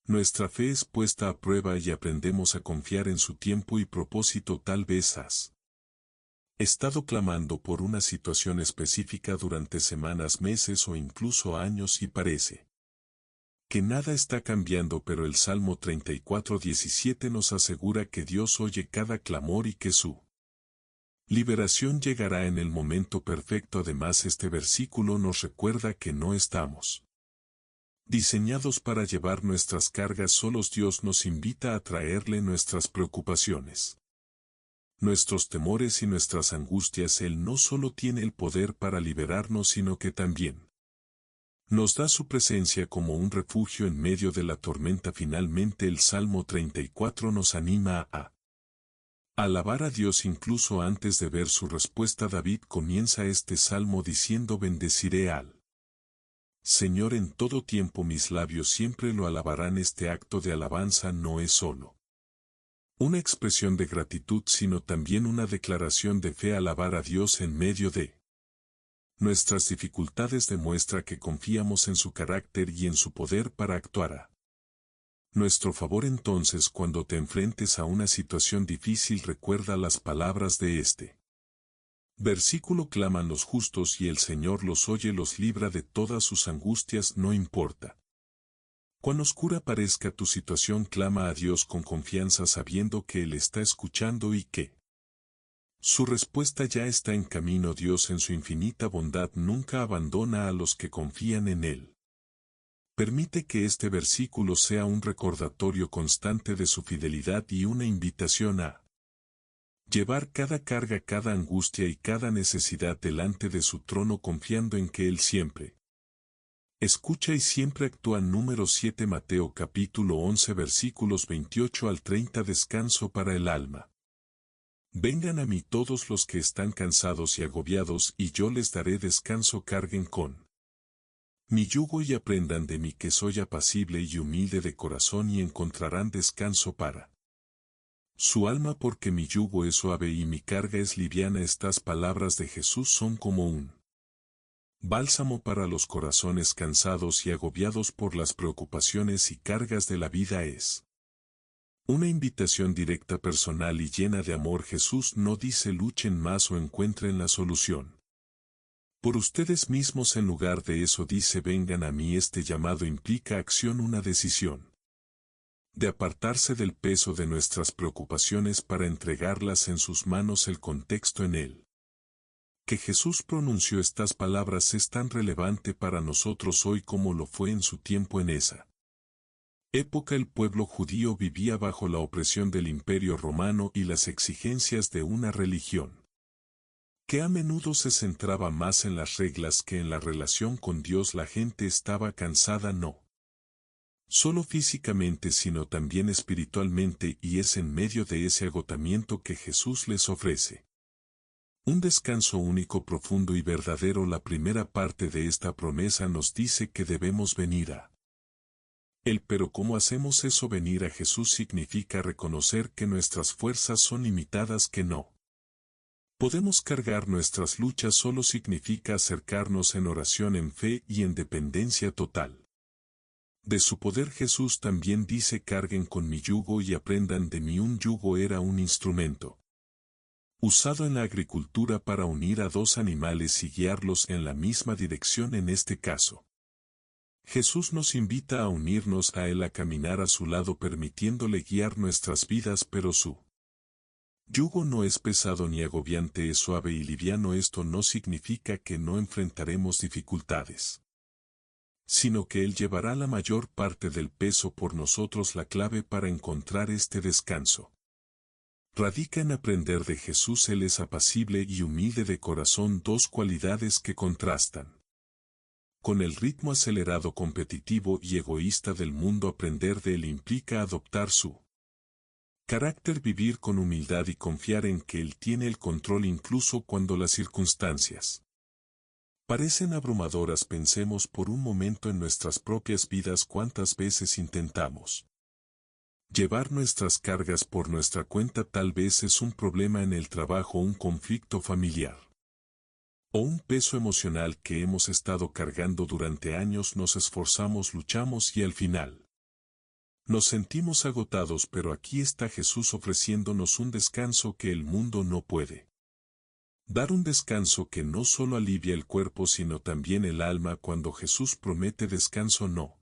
nuestra fe es puesta a prueba y aprendemos a confiar en su tiempo y propósito. Tal vez has estado clamando por una situación específica durante semanas, meses o incluso años, y parece que nada está cambiando, pero el Salmo 34:17 nos asegura que Dios oye cada clamor y que su liberación llegará en el momento perfecto. Además, este versículo nos recuerda que no estamos diseñados para llevar nuestras cargas solos. Dios nos invita a traerle nuestras preocupaciones, nuestros temores y nuestras angustias. Él no solo tiene el poder para liberarnos, sino que también nos da su presencia como un refugio en medio de la tormenta. Finalmente, el Salmo 34 nos anima a alabar a Dios incluso antes de ver su respuesta. David comienza este salmo diciendo: bendeciré al Señor en todo tiempo, mis labios siempre lo alabarán. Este acto de alabanza no es solo una expresión de gratitud, sino también una declaración de fe. Alabar a Dios en medio de nuestras dificultades demuestra que confiamos en su carácter y en su poder para actuar a nuestro favor. Entonces, cuando te enfrentes a una situación difícil, recuerda las palabras de este versículo: claman los justos y el Señor los oye, los libra de todas sus angustias. No importa cuán oscura parezca tu situación, clama a Dios con confianza, sabiendo que Él está escuchando y que su respuesta ya está en camino. Dios, en su infinita bondad, nunca abandona a los que confían en Él. Permite que este versículo sea un recordatorio constante de su fidelidad y una invitación a llevar cada carga, cada angustia y cada necesidad delante de su trono, confiando en que Él siempre escucha y siempre actúa. Número 7, Mateo capítulo 11 versículos 28 al 30. Descanso para el alma. Vengan a mí todos los que están cansados y agobiados, y yo les daré descanso. Carguen con mi yugo y aprendan de mí, que soy apacible y humilde de corazón, y encontrarán descanso para su alma, porque mi yugo es suave y mi carga es liviana. Estas palabras de Jesús son como un bálsamo para los corazones cansados y agobiados por las preocupaciones y cargas de la vida. Es una invitación directa, personal y llena de amor. Jesús no dice luchen más o encuentren la solución por ustedes mismos. En lugar de eso dice vengan a mí. Este llamado implica acción, una decisión de apartarse del peso de nuestras preocupaciones para entregarlas en sus manos. El contexto en él que Jesús pronunció estas palabras es tan relevante para nosotros hoy como lo fue en su tiempo. En esa época el pueblo judío vivía bajo la opresión del Imperio Romano y las exigencias de una religión que a menudo se centraba más en las reglas que en la relación con Dios. La gente estaba cansada no solo físicamente sino también espiritualmente, y es en medio de ese agotamiento que Jesús les ofrece un descanso único, profundo y verdadero. La primera parte de esta promesa nos dice que debemos venir a Él. Pero ¿cómo hacemos eso? Venir a Jesús significa reconocer que nuestras fuerzas son limitadas, que no podemos cargar nuestras luchas. Solo significa acercarnos en oración, en fe y en dependencia total de su poder. Jesús también dice: carguen con mi yugo y aprendan de mí. Un yugo era un instrumento usado en la agricultura para unir a dos animales y guiarlos en la misma dirección. En este caso, Jesús nos invita a unirnos a Él, a caminar a su lado, permitiéndole guiar nuestras vidas. Pero su yugo no es pesado ni agobiante, es suave y liviano. Esto no significa que no enfrentaremos dificultades, sino que Él llevará la mayor parte del peso por nosotros. La clave para encontrar este descanso radica en aprender de Jesús. Él es apacible y humilde de corazón, dos cualidades que contrastan con el ritmo acelerado, competitivo y egoísta del mundo. Aprender de Él implica adoptar su carácter, vivir con humildad y confiar en que Él tiene el control incluso cuando las circunstancias parecen abrumadoras. Pensemos por un momento en nuestras propias vidas. ¿Cuántas veces intentamos llevar nuestras cargas por nuestra cuenta? Tal vez es un problema en el trabajo, un conflicto familiar o un peso emocional que hemos estado cargando durante años. Nos esforzamos, luchamos y al final nos sentimos agotados. Pero aquí está Jesús ofreciéndonos un descanso que el mundo no puede dar, un descanso que no solo alivia el cuerpo sino también el alma. Cuando Jesús promete descanso, no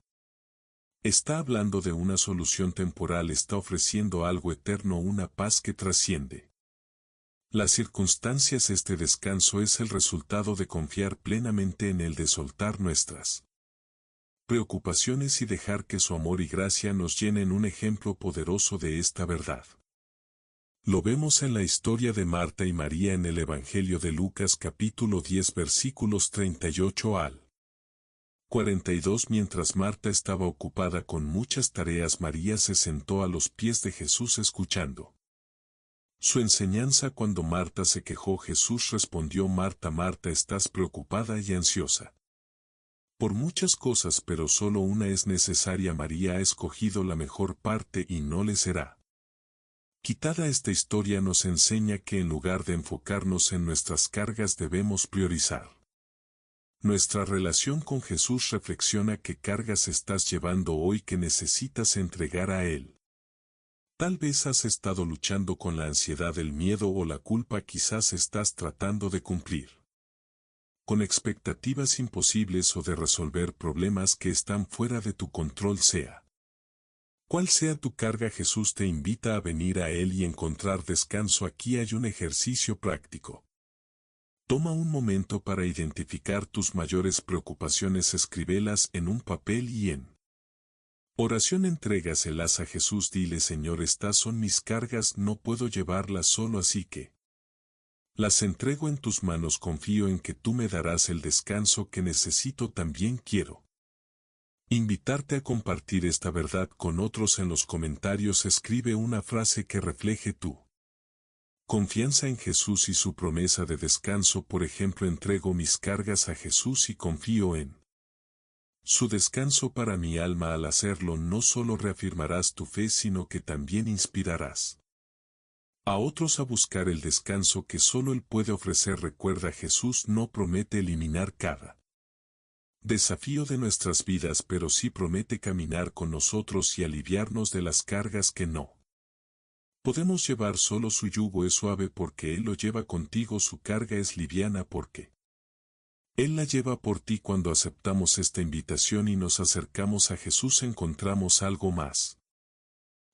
está hablando de una solución temporal, está ofreciendo algo eterno, una paz que trasciende las circunstancias. Este descanso es el resultado de confiar plenamente en Él, de soltar nuestras preocupaciones y dejar que su amor y gracia nos llenen. Un ejemplo poderoso de esta verdad lo vemos en la historia de Marta y María en el Evangelio de Lucas capítulo 10 versículos 38 al 42. Mientras Marta estaba ocupada con muchas tareas, María se sentó a los pies de Jesús escuchando su enseñanza. Cuando Marta se quejó, Jesús respondió: Marta, Marta, estás preocupada y ansiosa por muchas cosas, pero solo una es necesaria. María ha escogido la mejor parte y no le será quitada. Esta historia nos enseña que en lugar de enfocarnos en nuestras cargas debemos priorizar nuestra relación con Jesús. Reflexiona: ¿qué cargas estás llevando hoy que necesitas entregar a Él? Tal vez has estado luchando con la ansiedad, el miedo o la culpa. Quizás estás tratando de cumplir con expectativas imposibles o de resolver problemas que están fuera de tu control. Sea cual sea tu carga, Jesús te invita a venir a Él y encontrar descanso. Aquí hay un ejercicio práctico. Toma un momento para identificar tus mayores preocupaciones, escríbelas en un papel y en oración entrégaselas a Jesús. Dile: Señor, estas son mis cargas, no puedo llevarlas solo, así que las entrego en tus manos. Confío en que tú me darás el descanso que necesito. También quiero invitarte a compartir esta verdad con otros. En los comentarios escribe una frase que refleje tu confianza en Jesús y su promesa de descanso. Por ejemplo, entrego mis cargas a Jesús y confío en su descanso para mi alma. Al hacerlo, no solo reafirmarás tu fe, sino que también inspirarás a otros a buscar el descanso que solo Él puede ofrecer. Recuerda, Jesús no promete eliminar cada desafío de nuestras vidas, pero sí promete caminar con nosotros y aliviarnos de las cargas que no podemos llevar solo. Su yugo es suave porque Él lo lleva contigo. Su carga es liviana porque Él la lleva por ti. Cuando aceptamos esta invitación y nos acercamos a Jesús, encontramos algo más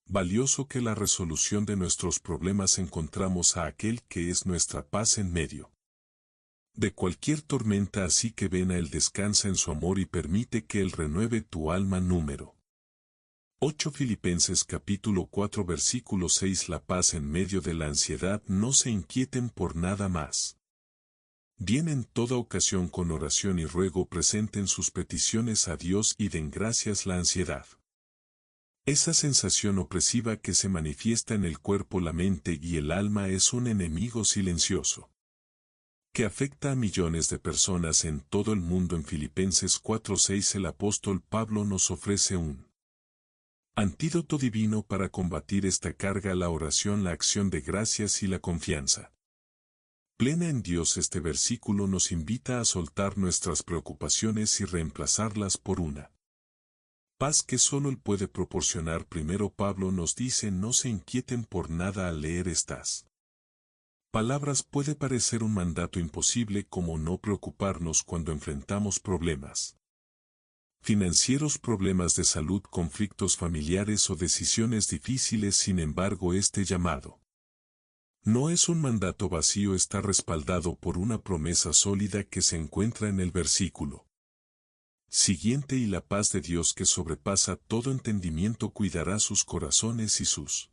Valioso que la resolución de nuestros problemas encontramos a aquel que es nuestra paz en medio de cualquier tormenta, así que ven a él, descansa en su amor y permite que él renueve tu alma. Número 8 Filipenses capítulo 4 versículo 6 La paz en medio de la ansiedad. No se inquieten por nada más. Bien, en toda ocasión con oración y ruego presenten sus peticiones a Dios y den gracias. La ansiedad, esa sensación opresiva que se manifiesta en el cuerpo, la mente y el alma, es un enemigo silencioso que afecta a millones de personas en todo el mundo. En Filipenses 4:6 el apóstol Pablo nos ofrece un antídoto divino para combatir esta carga: la oración, la acción de gracias y la confianza plena en Dios. Este versículo nos invita a soltar nuestras preocupaciones y reemplazarlas por una paz que solo Él puede proporcionar. Primero Pablo nos dice: no se inquieten por nada. Al leer estas palabras puede parecer un mandato imposible, como no preocuparnos cuando enfrentamos problemas financieros, problemas de salud, conflictos familiares o decisiones difíciles. Sin embargo, este llamado no es un mandato vacío, está respaldado por una promesa sólida que se encuentra en el versículo siguiente: y la paz de Dios, que sobrepasa todo entendimiento, cuidará sus corazones y sus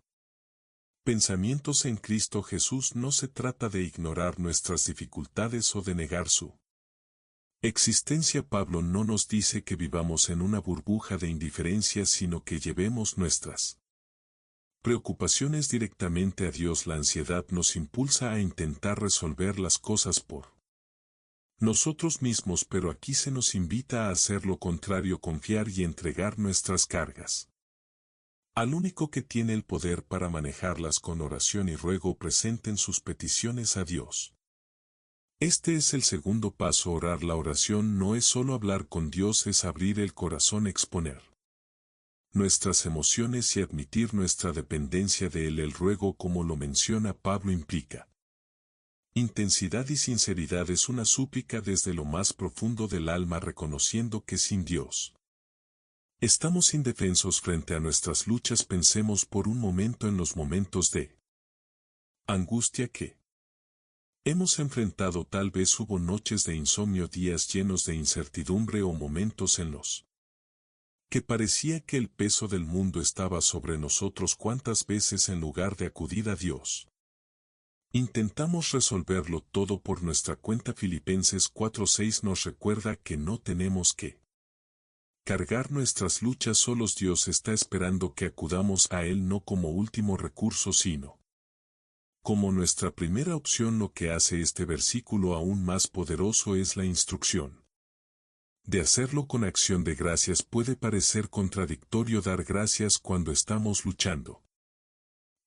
pensamientos en Cristo Jesús. No se trata de ignorar nuestras dificultades o de negar su existencia. Pablo no nos dice que vivamos en una burbuja de indiferencia, sino que llevemos nuestras preocupaciones directamente a Dios. La ansiedad nos impulsa a intentar resolver las cosas por nosotros mismos, pero aquí se nos invita a hacer lo contrario: confiar y entregar nuestras cargas al único que tiene el poder para manejarlas. Con oración y ruego presenten sus peticiones a Dios. Este es el segundo paso: orar. La oración no es solo hablar con Dios, es abrir el corazón, exponer nuestras emociones y admitir nuestra dependencia de Él. El ruego, como lo menciona Pablo, implica intensidad y sinceridad. Es una súplica desde lo más profundo del alma, reconociendo que sin Dios estamos indefensos frente a nuestras luchas. Pensemos por un momento en los momentos de angustia que hemos enfrentado. Tal vez hubo noches de insomnio, días llenos de incertidumbre o momentos en los que parecía que el peso del mundo estaba sobre nosotros. ¿Cuántas veces, en lugar de acudir a Dios, intentamos resolverlo todo por nuestra cuenta? Filipenses 4:6 nos recuerda que no tenemos que cargar nuestras luchas solos. Dios está esperando que acudamos a Él, no como último recurso, sino como nuestra primera opción. Lo que hace este versículo aún más poderoso es la instrucción de hacerlo con acción de gracias. Puede parecer contradictorio dar gracias cuando estamos luchando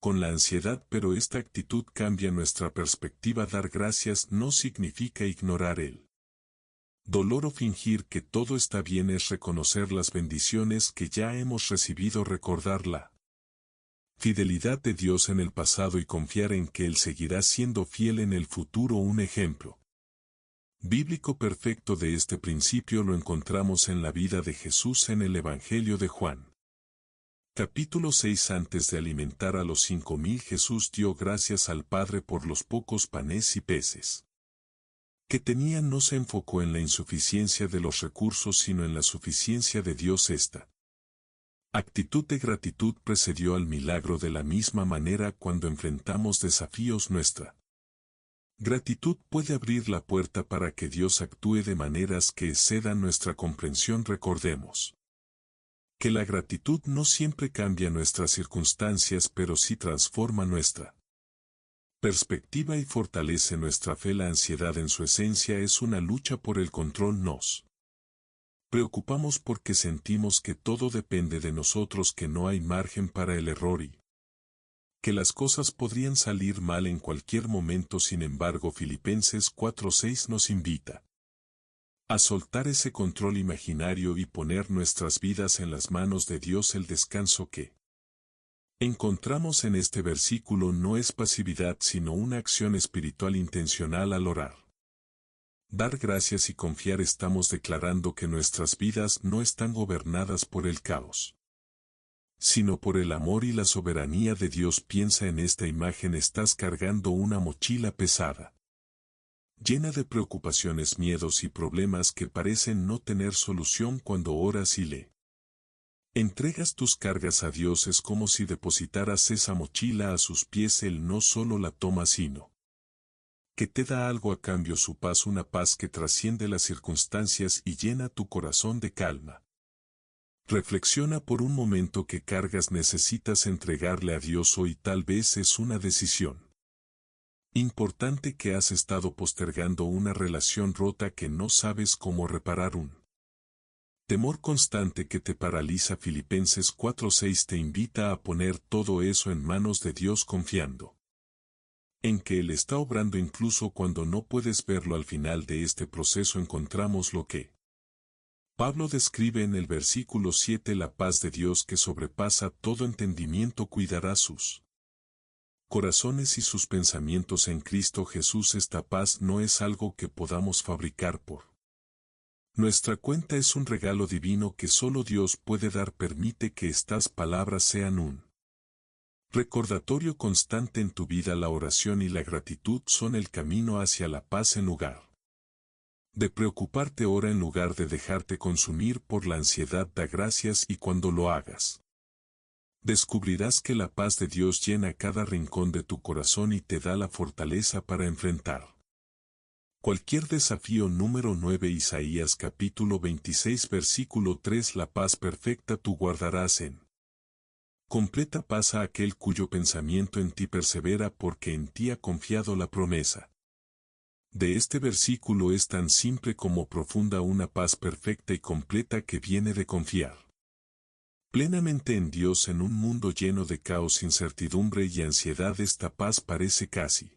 con la ansiedad, pero esta actitud cambia nuestra perspectiva. Dar gracias no significa ignorar el dolor o fingir que todo está bien, es reconocer las bendiciones que ya hemos recibido, recordar la fidelidad de Dios en el pasado y confiar en que Él seguirá siendo fiel en el futuro. Un ejemplo bíblico perfecto de este principio lo encontramos en la vida de Jesús en el Evangelio de Juan. Capítulo 6. Antes de alimentar a los 5,000, Jesús dio gracias al Padre por los pocos panes y peces que tenía. No se enfocó en la insuficiencia de los recursos, sino en la suficiencia de Dios. Esta actitud de gratitud precedió al milagro. De la misma manera, cuando enfrentamos desafíos, nuestra gratitud puede abrir la puerta para que Dios actúe de maneras que excedan nuestra comprensión. Recordemos que la gratitud no siempre cambia nuestras circunstancias, pero sí transforma nuestra perspectiva y fortalece nuestra fe. La ansiedad en su esencia es una lucha por el control. Nos preocupamos porque sentimos que todo depende de nosotros, que no hay margen para el error y que las cosas podrían salir mal en cualquier momento. Sin embargo, Filipenses 4:6 nos invita a soltar ese control imaginario y poner nuestras vidas en las manos de Dios. El descanso que encontramos en este versículo no es pasividad, sino una acción espiritual intencional. Al orar, dar gracias y confiar, estamos declarando que nuestras vidas no están gobernadas por el caos, sino por el amor y la soberanía de Dios. Piensa en esta imagen: estás cargando una mochila pesada, llena de preocupaciones, miedos y problemas que parecen no tener solución. Cuando oras y le entregas tus cargas a Dios, es como si depositaras esa mochila a sus pies. Él no solo la toma, sino que te da algo a cambio: su paz, una paz que trasciende las circunstancias y llena tu corazón de calma. Reflexiona por un momento: ¿qué cargas necesitas entregarle a Dios hoy? Tal vez es una decisión importante que has estado postergando, una relación rota que no sabes cómo reparar, un temor constante que te paraliza. Filipenses 4:6 te invita a poner todo eso en manos de Dios, confiando en que Él está obrando incluso cuando no puedes verlo. Al final de este proceso encontramos lo que Pablo describe en el versículo 7: la paz de Dios, que sobrepasa todo entendimiento, cuidará sus corazones y sus pensamientos en Cristo Jesús. Esta paz no es algo que podamos fabricar por nuestra cuenta, es un regalo divino que solo Dios puede dar. Permite que estas palabras sean un recordatorio constante en tu vida. La oración y la gratitud son el camino hacia la paz. En lugar de preocuparte, ora. En lugar de dejarte consumir por la ansiedad, da gracias, y cuando lo hagas, descubrirás que la paz de Dios llena cada rincón de tu corazón y te da la fortaleza para enfrentar cualquier desafío. Número 9, Isaías capítulo 26 versículo 3: la paz perfecta tú guardarás en completa paz a aquel cuyo pensamiento en ti persevera, porque en ti ha confiado. La promesa de este versículo es tan simple como profunda: una paz perfecta y completa que viene de confiar plenamente en Dios. En un mundo lleno de caos, incertidumbre y ansiedad, esta paz parece casi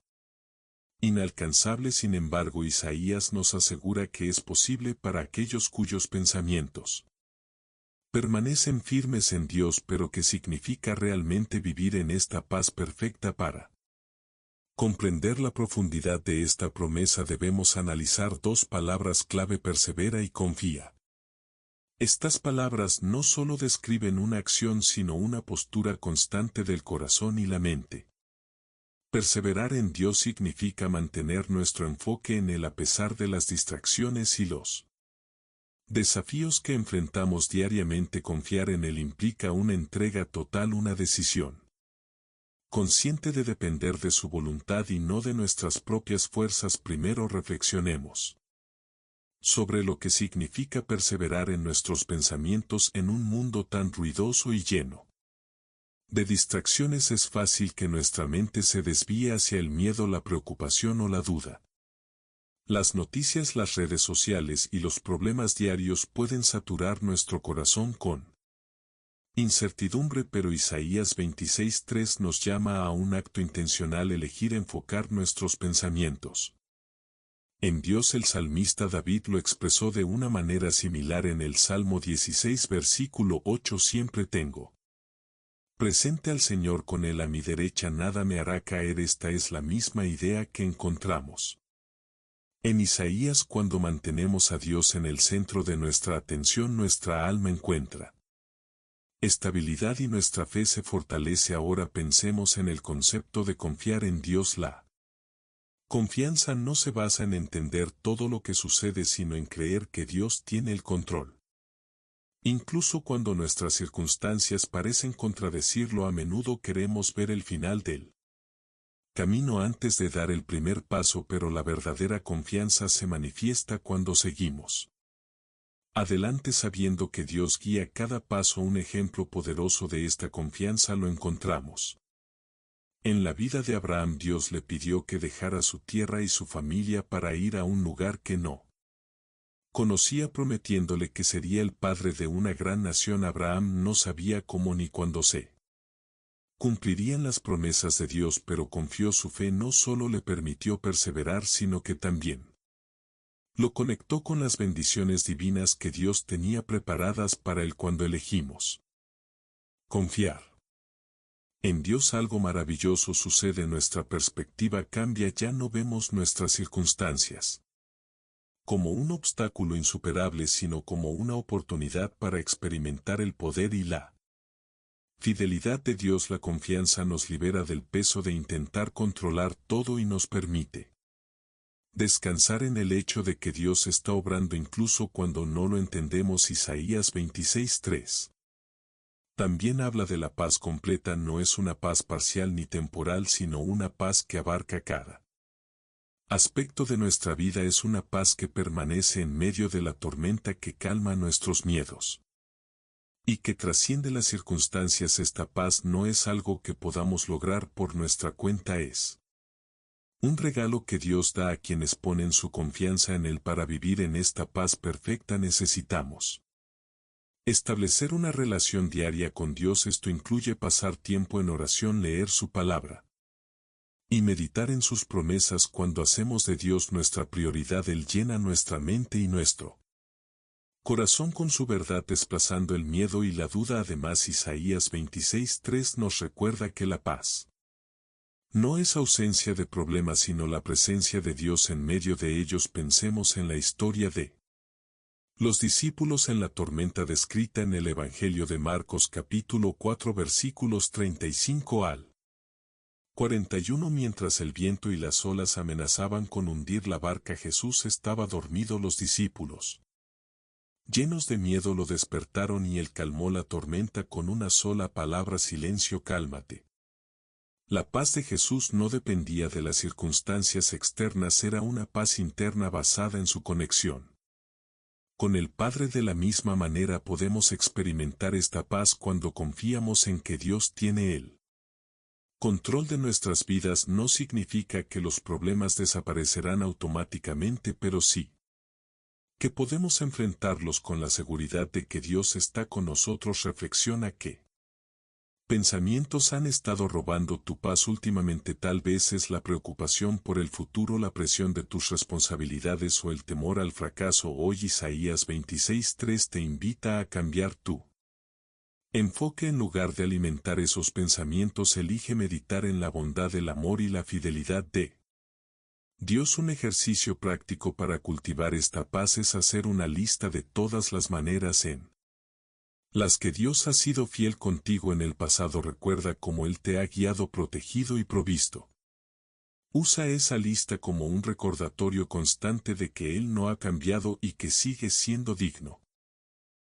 inalcanzable. Sin embargo, Isaías nos asegura que es posible para aquellos cuyos pensamientos permanecen firmes en Dios. Pero ¿qué significa realmente vivir en esta paz perfecta? Para comprender la profundidad de esta promesa debemos analizar dos palabras clave: persevera y confía. Estas palabras no solo describen una acción, sino una postura constante del corazón y la mente. Perseverar en Dios significa mantener nuestro enfoque en Él a pesar de las distracciones y los desafíos que enfrentamos diariamente. Confiar en Él implica una entrega total, una decisión consciente de depender de su voluntad y no de nuestras propias fuerzas. Primero reflexionemos sobre lo que significa perseverar en nuestros pensamientos. En un mundo tan ruidoso y lleno de distracciones, es fácil que nuestra mente se desvíe hacia el miedo, la preocupación o la duda. Las noticias, las redes sociales y los problemas diarios pueden saturar nuestro corazón con incertidumbre, pero Isaías 26:3 nos llama a un acto intencional: elegir enfocar nuestros pensamientos en Dios. El salmista David lo expresó de una manera similar en el Salmo 16 versículo 8: siempre tengo presente al Señor, con Él a mi derecha nada me hará caer. Esta es la misma idea que encontramos en Isaías. Cuando mantenemos a Dios en el centro de nuestra atención, nuestra alma encuentra estabilidad y nuestra fe se fortalece. Ahora pensemos en el concepto de confiar en Dios. La confianza no se basa en entender todo lo que sucede, sino en creer que Dios tiene el control. Incluso cuando nuestras circunstancias parecen contradecirlo, a menudo queremos ver el final del camino antes de dar el primer paso, pero la verdadera confianza se manifiesta cuando seguimos adelante sabiendo que Dios guía cada paso. Un ejemplo poderoso de esta confianza lo encontramos en la vida de Abraham. Dios le pidió que dejara su tierra y su familia para ir a un lugar que no conocía, prometiéndole que sería el padre de una gran nación. Abraham no sabía cómo ni cuándo se cumplirían las promesas de Dios, pero confió. Su fe no solo le permitió perseverar, sino que también lo conectó con las bendiciones divinas que Dios tenía preparadas para él. Cuando elegimos confiar en Dios, algo maravilloso sucede: nuestra perspectiva cambia. Ya no vemos nuestras circunstancias como un obstáculo insuperable, sino como una oportunidad para experimentar el poder y la Fidelidad de Dios. La confianza nos libera del peso de intentar controlar todo y nos permite descansar en el hecho de que Dios está obrando incluso cuando no lo entendemos. Isaías 26:3. También habla de la paz completa. No es una paz parcial ni temporal, sino una paz que abarca cada aspecto de nuestra vida. Es una paz que permanece en medio de la tormenta, que calma nuestros miedos y que trasciende las circunstancias. Esta paz no es algo que podamos lograr por nuestra cuenta, es un regalo que Dios da a quienes ponen su confianza en Él. Para vivir en esta paz perfecta necesitamos establecer una relación diaria con Dios. Esto incluye pasar tiempo en oración, leer su palabra y meditar en sus promesas. Cuando hacemos de Dios nuestra prioridad, Él llena nuestra mente y nuestro corazón con su verdad, desplazando el miedo y la duda. Además, Isaías 26:3 nos recuerda que la paz no es ausencia de problemas, sino la presencia de Dios en medio de ellos. Pensemos en la historia de los discípulos en la tormenta descrita en el Evangelio de Marcos capítulo 4 versículos 35 al 41. Mientras el viento y las olas amenazaban con hundir la barca, Jesús estaba dormido. Los discípulos, llenos de miedo, lo despertaron y Él calmó la tormenta con una sola palabra: silencio, cálmate. La paz de Jesús no dependía de las circunstancias externas, era una paz interna basada en su conexión con el Padre. De la misma manera podemos experimentar esta paz cuando confiamos en que Dios tiene el control de nuestras vidas. No significa que los problemas desaparecerán automáticamente, pero sí que podemos enfrentarlos con la seguridad de que Dios está con nosotros. Reflexiona: ¿qué pensamientos han estado robando tu paz últimamente? Tal vez es la preocupación por el futuro, la presión de tus responsabilidades o el temor al fracaso. Hoy Isaías 26:3 te invita a cambiar tu enfoque. En lugar de alimentar esos pensamientos, elige meditar en la bondad, el amor y la fidelidad de Dios. Un ejercicio práctico para cultivar esta paz es hacer una lista de todas las maneras en las que Dios ha sido fiel contigo en el pasado. Recuerda cómo Él te ha guiado, protegido y provisto. Usa esa lista como un recordatorio constante de que Él no ha cambiado y que sigue siendo digno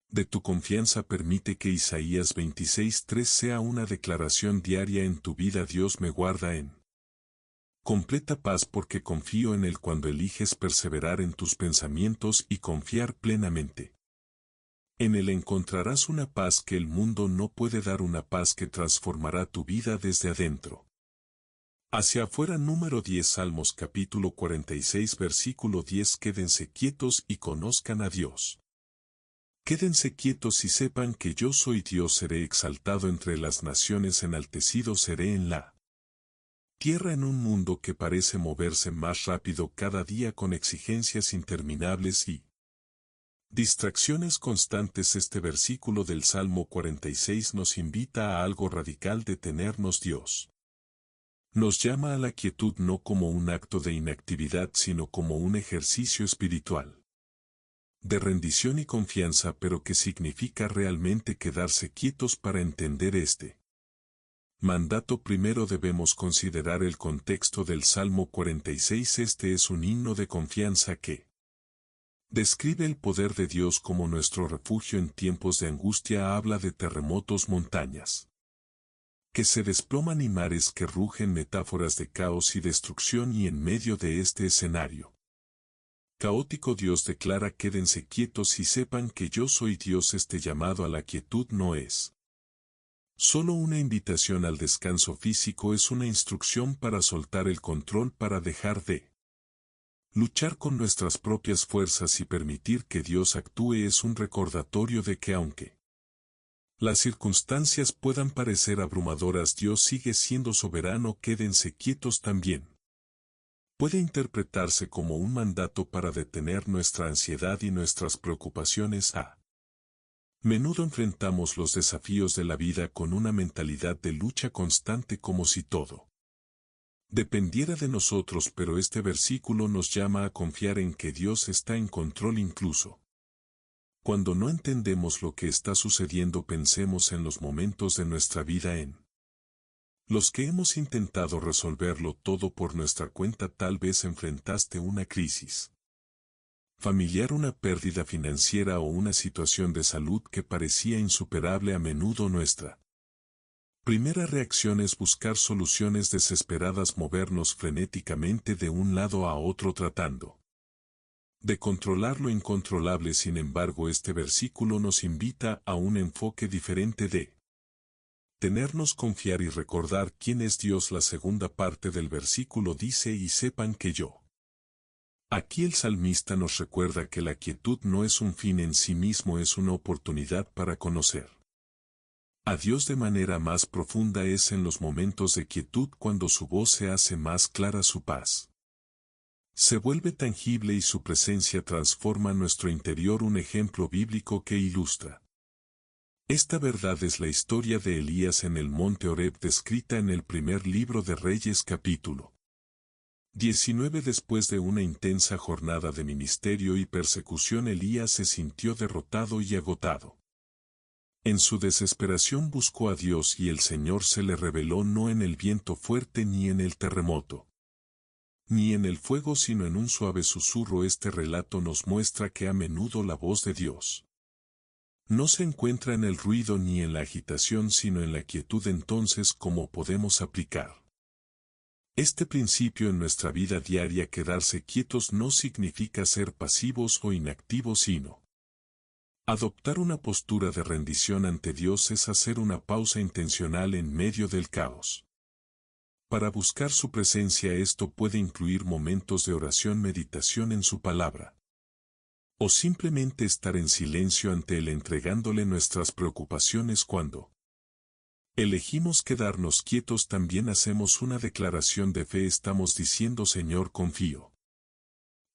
de tu confianza. Permite que Isaías 26:3 sea una declaración diaria en tu vida: Dios me guarda en completa paz porque confío en Él. Cuando eliges perseverar en tus pensamientos y confiar plenamente en Él, encontrarás una paz que el mundo no puede dar, una paz que transformará tu vida desde adentro hacia afuera. Número 10, Salmos capítulo 46 versículo 10. Quédense quietos y conozcan a Dios. Quédense quietos y sepan que yo soy Dios. Seré exaltado entre las naciones, enaltecido seré en la tierra. En un mundo que parece moverse más rápido cada día, con exigencias interminables y distracciones constantes, este versículo del Salmo 46 nos invita a algo radical: detenernos. Dios nos llama a la quietud, no como un acto de inactividad, sino como un ejercicio espiritual de rendición y confianza, pero que significa realmente quedarse quietos. Para entender este mandato, primero debemos considerar el contexto del Salmo 46. Este es un himno de confianza que describe el poder de Dios como nuestro refugio en tiempos de angustia. Habla de terremotos, montañas que se desploman y mares que rugen, metáforas de caos y destrucción. Y en medio de este escenario caótico, Dios declara: quédense quietos y sepan que yo soy Dios. Este llamado a la quietud no es solo una invitación al descanso físico, es una instrucción para soltar el control, para dejar de luchar con nuestras propias fuerzas y permitir que Dios actúe. Es un recordatorio de que aunque las circunstancias puedan parecer abrumadoras, Dios sigue siendo soberano. Quédense quietos también puede interpretarse como un mandato para detener nuestra ansiedad y nuestras preocupaciones. A menudo enfrentamos los desafíos de la vida con una mentalidad de lucha constante, como si todo dependiera de nosotros, pero este versículo nos llama a confiar en que Dios está en control incluso Cuando no entendemos lo que está sucediendo, pensemos en los momentos de nuestra vida en los que hemos intentado resolverlo todo por nuestra cuenta. Tal vez enfrentaste una crisis familiar, una pérdida financiera o una situación de salud que parecía insuperable. A menudo nuestra primera reacción es buscar soluciones desesperadas, movernos frenéticamente de un lado a otro tratando de controlar lo incontrolable. Sin embargo, este versículo nos invita a un enfoque diferente: de tenernos, confiar y recordar quién es Dios. La segunda parte del versículo dice: y sepan que yo. Aquí el salmista nos recuerda que la quietud no es un fin en sí mismo, es una oportunidad para conocer a Dios de manera más profunda. Es en los momentos de quietud cuando su voz se hace más clara, su paz se vuelve tangible y su presencia transforma nuestro interior. Un ejemplo bíblico que ilustra esta verdad es la historia de Elías en el monte Horeb, descrita en el primer libro de Reyes capítulo 19. Después de una intensa jornada de ministerio y persecución, Elías se sintió derrotado y agotado. En su desesperación buscó a Dios y el Señor se le reveló, no en el viento fuerte ni en el terremoto, ni en el fuego, sino en un suave susurro. Este relato nos muestra que a menudo la voz de Dios no se encuentra en el ruido ni en la agitación, sino en la quietud. Entonces, ¿cómo podemos aplicar este principio en nuestra vida diaria? Quedarse quietos no significa ser pasivos o inactivos, sino adoptar una postura de rendición ante Dios. Es hacer una pausa intencional en medio del caos para buscar su presencia. Esto puede incluir momentos de oración, meditación en su palabra, o simplemente estar en silencio ante Él, entregándole nuestras preocupaciones. Cuando elegimos quedarnos quietos, también hacemos una declaración de fe. Estamos diciendo: Señor, confío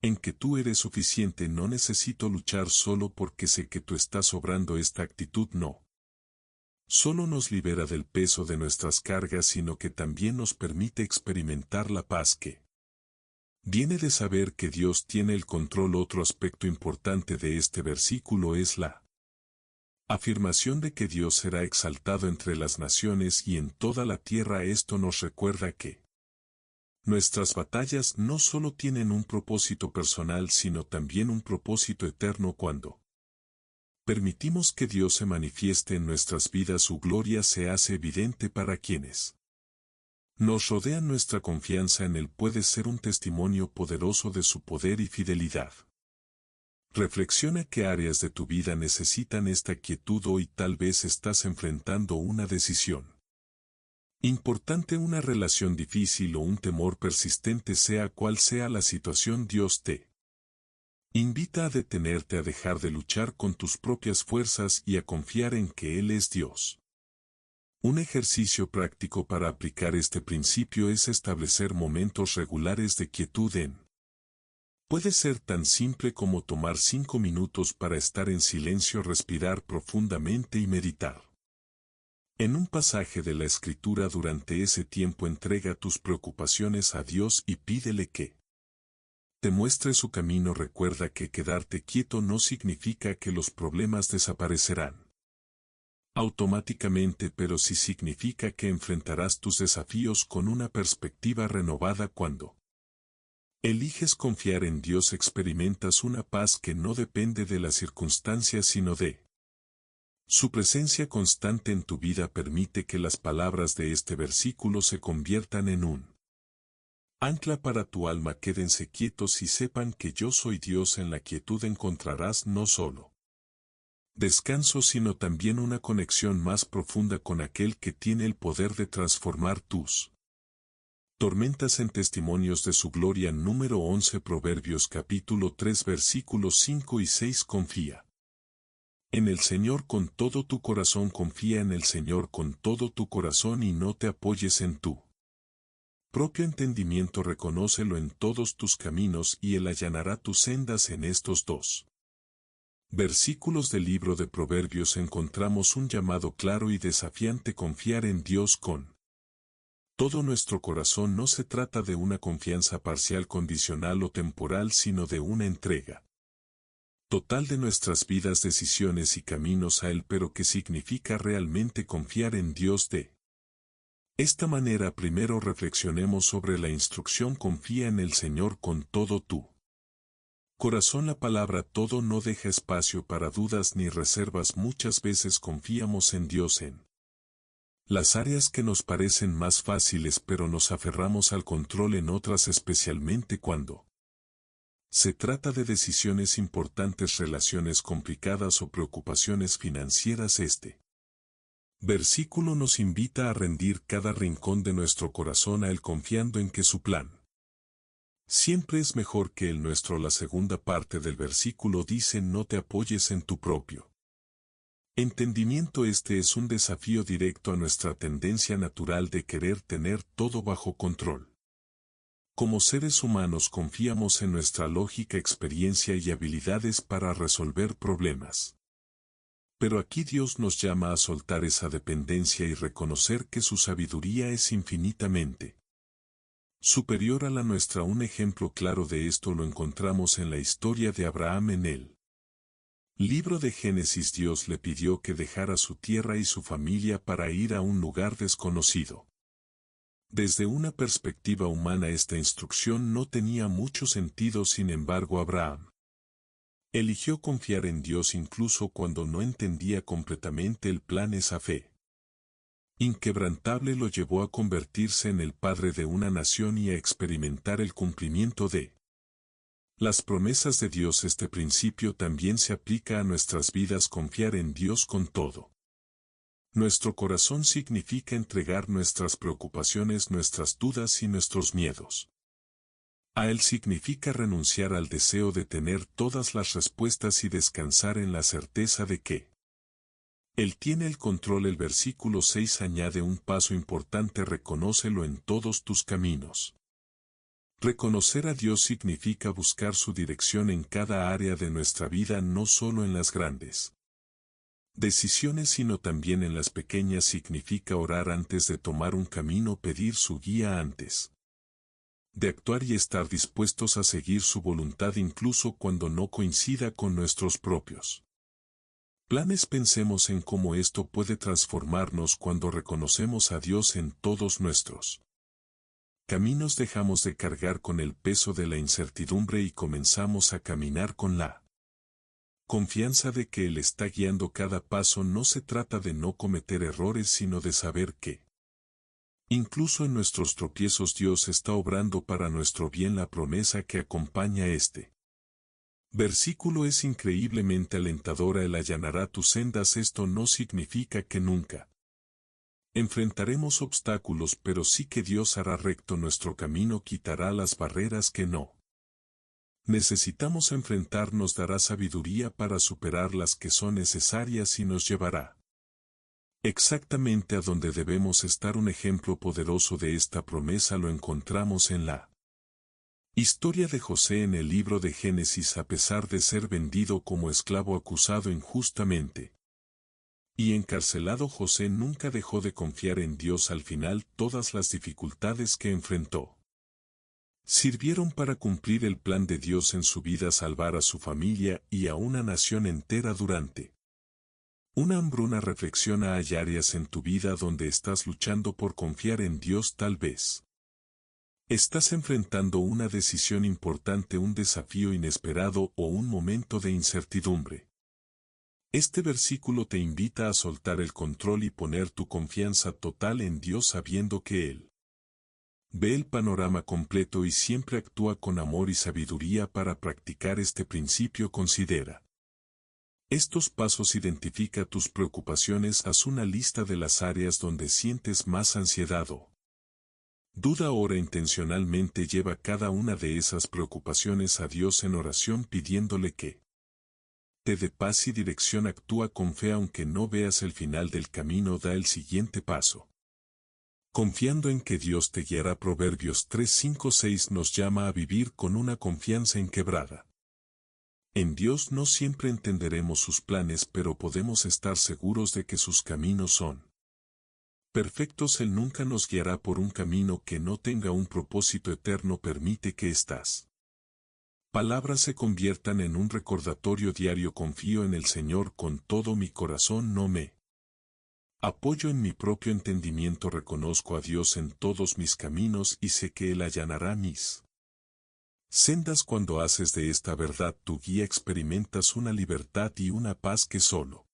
en que tú eres suficiente, no necesito luchar solo porque sé que tú estás obrando. Esta actitud no solo nos libera del peso de nuestras cargas, sino que también nos permite experimentar la paz que viene de saber que Dios tiene el control. Otro aspecto importante de este versículo es la afirmación de que Dios será exaltado entre las naciones y en toda la tierra. Esto nos recuerda que nuestras batallas no solo tienen un propósito personal, sino también un propósito eterno. Cuando permitimos que Dios se manifieste en nuestras vidas, su gloria se hace evidente para quienes nos rodean. Nuestra confianza en Él puede ser un testimonio poderoso de su poder y fidelidad. Reflexiona qué áreas de tu vida necesitan esta quietud hoy. Tal vez estás enfrentando una decisión importante, una relación difícil o un temor persistente. Sea cual sea la situación, Dios te invita a detenerte, a dejar de luchar con tus propias fuerzas y a confiar en que Él es Dios. Un ejercicio práctico para aplicar este principio es establecer momentos regulares de quietud puede ser tan simple como tomar 5 minutos para estar en silencio, respirar profundamente y meditar en un pasaje de la Escritura. Durante ese tiempo, entrega tus preocupaciones a Dios y pídele que te muestre su camino. Recuerda que quedarte quieto no significa que los problemas desaparecerán automáticamente, pero sí significa que enfrentarás tus desafíos con una perspectiva renovada. Cuando eliges confiar en Dios, experimentas una paz que no depende de las circunstancias, sino de su presencia constante en tu vida. Permite que las palabras de este versículo se conviertan en un ancla para tu alma. Quédense quietos y sepan que yo soy Dios. En la quietud encontrarás no solo descanso, sino también una conexión más profunda con aquel que tiene el poder de transformar tus tormentas en testimonios de su gloria. Número 11. Proverbios capítulo 3 versículos 5 y 6. Confía en el Señor con todo tu corazón. Confía en el Señor con todo tu corazón y no te apoyes en tu propio entendimiento. Reconócelo en todos tus caminos y Él allanará tus sendas. En estos dos versículos del libro de Proverbios encontramos un llamado claro y desafiante: confiar en Dios con todo nuestro corazón. No se trata de una confianza parcial, condicional o temporal, sino de una entrega total de nuestras vidas, decisiones y caminos a Él, pero que significa realmente confiar en Dios de esta manera. Primero reflexionemos sobre la instrucción: confía en el Señor con todo tu corazón. La palabra todo no deja espacio para dudas ni reservas. Muchas veces confiamos en Dios en las áreas que nos parecen más fáciles, pero nos aferramos al control en otras, especialmente cuando se trata de decisiones importantes, relaciones complicadas o preocupaciones financieras. Este versículo nos invita a rendir cada rincón de nuestro corazón a Él, confiando en que su plan siempre es mejor que el nuestro. La segunda parte del versículo dice: no te apoyes en tu propio entendimiento. Este es un desafío directo a nuestra tendencia natural de querer tener todo bajo control. Como seres humanos confiamos en nuestra lógica, experiencia y habilidades para resolver problemas. Pero aquí Dios nos llama a soltar esa dependencia y reconocer que su sabiduría es infinitamente superior a la nuestra. Un ejemplo claro de esto lo encontramos en la historia de Abraham. En el libro de Génesis, Dios le pidió que dejara su tierra y su familia para ir a un lugar desconocido. Desde una perspectiva humana, esta instrucción no tenía mucho sentido. Sin embargo, Abraham eligió confiar en Dios incluso cuando no entendía completamente el plan. Esa fe inquebrantable lo llevó a convertirse en el padre de una nación y a experimentar el cumplimiento de las promesas de Dios. Este principio también se aplica a nuestras vidas: confiar en Dios con todo nuestro corazón significa entregar nuestras preocupaciones, nuestras dudas y nuestros miedos a Él. Significa renunciar al deseo de tener todas las respuestas y descansar en la certeza de que Él tiene el control. El versículo 6 añade un paso importante: reconócelo en todos tus caminos. Reconocer a Dios significa buscar su dirección en cada área de nuestra vida, no solo en las grandes decisiones, sino también en las pequeñas. Significa orar antes de tomar un camino, pedir su guía antes de actuar y estar dispuestos a seguir su voluntad incluso cuando no coincida con nuestros propios planes. Pensemos en cómo esto puede transformarnos cuando reconocemos a Dios en todos nuestros caminos. Dejamos de cargar con el peso de la incertidumbre y comenzamos a caminar con la confianza de que Él está guiando cada paso. No se trata de no cometer errores, sino de saber que incluso en nuestros tropiezos Dios está obrando para nuestro bien. La promesa que acompaña este versículo es increíblemente alentadora: Él allanará tus sendas. Esto no significa que nunca enfrentaremos obstáculos, pero sí que Dios hará recto nuestro camino, quitará las barreras que no necesitamos enfrentar, nos dará sabiduría para superar las que son necesarias y nos llevará exactamente a donde debemos estar. Un ejemplo poderoso de esta promesa lo encontramos en la historia de José en el libro de Génesis. A pesar de ser vendido como esclavo, acusado injustamente y encarcelado, José nunca dejó de confiar en Dios. Al final, todas las dificultades que enfrentó sirvieron para cumplir el plan de Dios en su vida: salvar a su familia y a una nación entera durante una hambruna. Reflexiona: hay áreas en tu vida donde estás luchando por confiar en Dios. Tal vez estás enfrentando una decisión importante, un desafío inesperado o un momento de incertidumbre. Este versículo te invita a soltar el control y poner tu confianza total en Dios, sabiendo que Él ve el panorama completo y siempre actúa con amor y sabiduría. Para practicar este principio, considera estos pasos: identifica tus preocupaciones, haz una lista de las áreas donde sientes más ansiedad o duda. Ahora intencionalmente lleva cada una de esas preocupaciones a Dios en oración, pidiéndole que te dé paz y dirección. Actúa con fe aunque no veas el final del camino. Da el siguiente paso confiando en que Dios te guiará. Proverbios 3:5-6 nos llama a vivir con una confianza inquebrada en Dios. No siempre entenderemos sus planes, pero podemos estar seguros de que sus caminos son perfectos. Él nunca nos guiará por un camino que no tenga un propósito eterno. Permite que estas palabras se conviertan en un recordatorio diario. Confío en el Señor con todo mi corazón, no me apoyo en mi propio entendimiento, reconozco a Dios en todos mis caminos y sé que Él allanará mis sendas. Cuando haces de esta verdad tu guía, experimentas una libertad y una paz que solo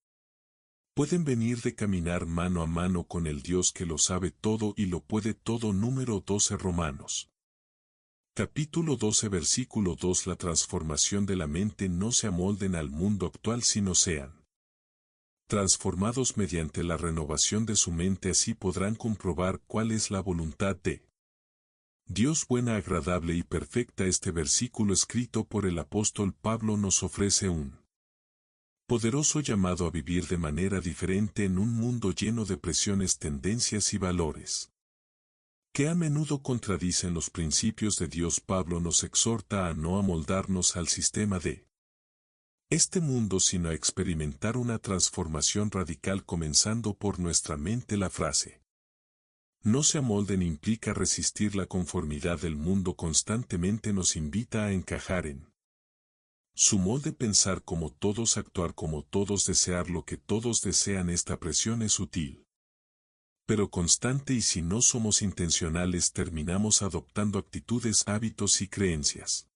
pueden venir de caminar mano a mano con el Dios que lo sabe todo y lo puede todo. Número 12 Romanos. Capítulo 12 versículo 2. La transformación de la mente. No se amolden al mundo actual, sino sean transformados mediante la renovación de su mente, así podrán comprobar cuál es la voluntad de Dios buena, agradable y perfecta. Este versículo escrito por el apóstol Pablo nos ofrece un poderoso llamado a vivir de manera diferente en un mundo lleno de presiones, tendencias y valores que a menudo contradicen los principios de Dios. Pablo nos exhorta a no amoldarnos al sistema de este mundo, sino a experimentar una transformación radical comenzando por nuestra mente. La frase "no se amolden" implica resistir la conformidad del mundo. Constantemente nos invita a encajar en su molde, pensar como todos, actuar como todos, desear lo que todos desean. Esta presión es sutil, pero constante, y si no somos intencionales terminamos adoptando actitudes, hábitos y creencias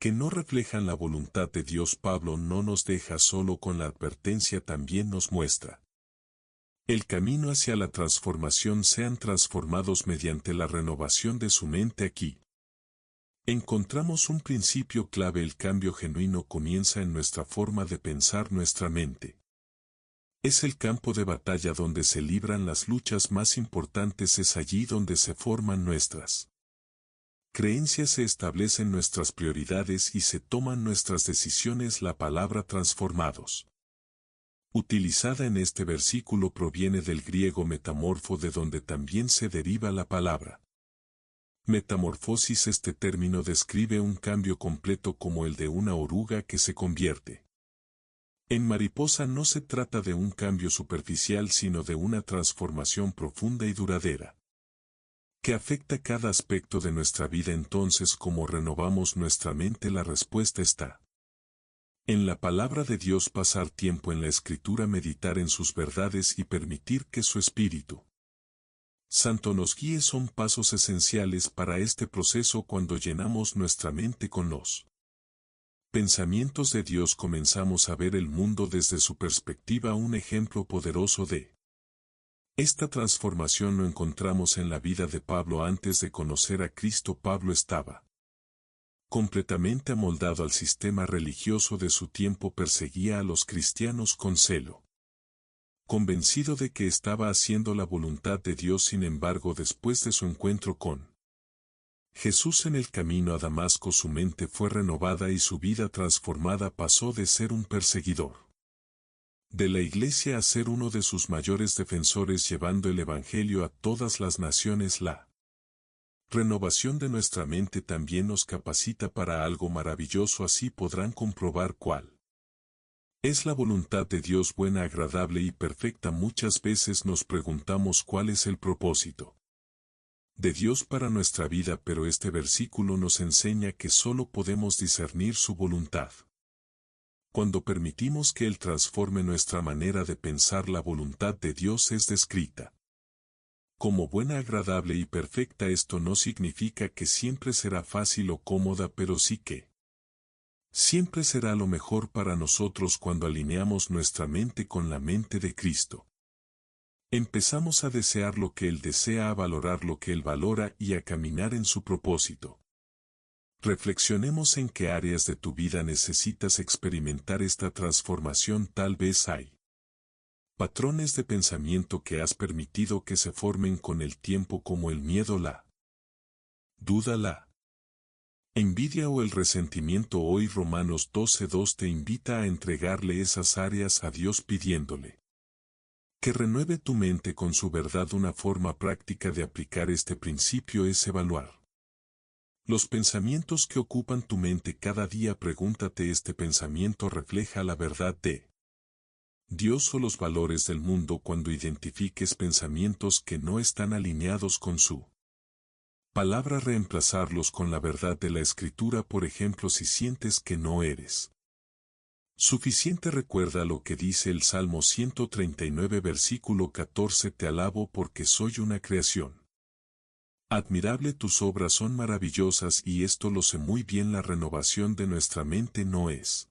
que no reflejan la voluntad de Dios. Pablo no nos deja solo con la advertencia, también nos muestra el camino hacia la transformación. Sean transformados mediante la renovación de su mente. Aquí encontramos un principio clave: el cambio genuino comienza en nuestra forma de pensar. Nuestra mente es el campo de batalla donde se libran las luchas más importantes. Es allí donde se forman nuestras creencias, se establecen nuestras prioridades y se toman nuestras decisiones. La palabra transformados, utilizada en este versículo, proviene del griego metamorfo, de donde también se deriva la palabra metamorfosis. Este término describe un cambio completo, como el de una oruga que se convierte en mariposa. No se trata de un cambio superficial, sino de una transformación profunda y duradera que afecta cada aspecto de nuestra vida. Entonces, ¿cómo renovamos nuestra mente? La respuesta está en la palabra de Dios. Pasar tiempo en la Escritura, meditar en sus verdades y permitir que su Espíritu Santo nos guíe son pasos esenciales para este proceso. Cuando llenamos nuestra mente con los pensamientos de Dios, comenzamos a ver el mundo desde su perspectiva. Un ejemplo poderoso de esta transformación lo encontramos en la vida de Pablo. Antes de conocer a Cristo, Pablo estaba completamente amoldado al sistema religioso de su tiempo. Perseguía a los cristianos con celo, convencido de que estaba haciendo la voluntad de Dios. Sin embargo, después de su encuentro con Jesús en el camino a Damasco, su mente fue renovada y su vida transformada. Pasó de ser un perseguidor de la iglesia a ser uno de sus mayores defensores, llevando el evangelio a todas las naciones. La renovación de nuestra mente también nos capacita para algo maravilloso. Así podrán comprobar cuál es la voluntad de Dios buena, agradable y perfecta. Muchas veces nos preguntamos cuál es el propósito de Dios para nuestra vida, pero este versículo nos enseña que solo podemos discernir su voluntad cuando permitimos que Él transforme nuestra manera de pensar. La voluntad de Dios es descrita como buena, agradable y perfecta. Esto no significa que siempre será fácil o cómoda, pero sí que siempre será lo mejor para nosotros. Cuando alineamos nuestra mente con la mente de Cristo, empezamos a desear lo que Él desea, a valorar lo que Él valora y a caminar en su propósito. Reflexionemos en qué áreas de tu vida necesitas experimentar esta transformación. Tal vez hay patrones de pensamiento que has permitido que se formen con el tiempo, como el miedo, la duda, la envidia o el resentimiento. Hoy Romanos 12:2 te invita a entregarle esas áreas a Dios, pidiéndole que renueve tu mente con su verdad. Una forma práctica de aplicar este principio es evaluar los pensamientos que ocupan tu mente cada día. Pregúntate: ¿este pensamiento refleja la verdad de Dios o los valores del mundo? Cuando identifiques pensamientos que no están alineados con su Palabra reemplazarlos con la verdad de la Escritura, por ejemplo, si sientes que no eres suficiente. Recuerda lo que dice el Salmo 139 versículo 14: Te alabo porque soy una creación admirable, tus obras son maravillosas, y esto lo sé muy bien. La renovación de nuestra mente no es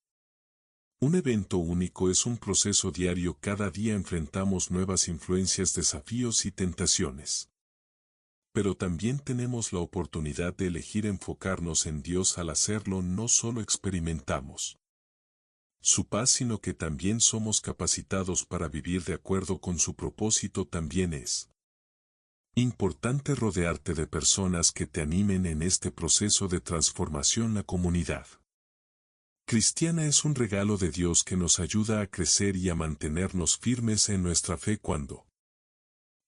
un evento único, es un proceso diario. Cada día enfrentamos nuevas influencias, desafíos y tentaciones. Pero también tenemos la oportunidad de elegir enfocarnos en Dios. Al hacerlo, no solo experimentamos su paz, sino que también somos capacitados para vivir de acuerdo con su propósito. También es importante rodearte de personas que te animen en este proceso de transformación. La comunidad cristiana es un regalo de Dios que nos ayuda a crecer y a mantenernos firmes en nuestra fe. Cuando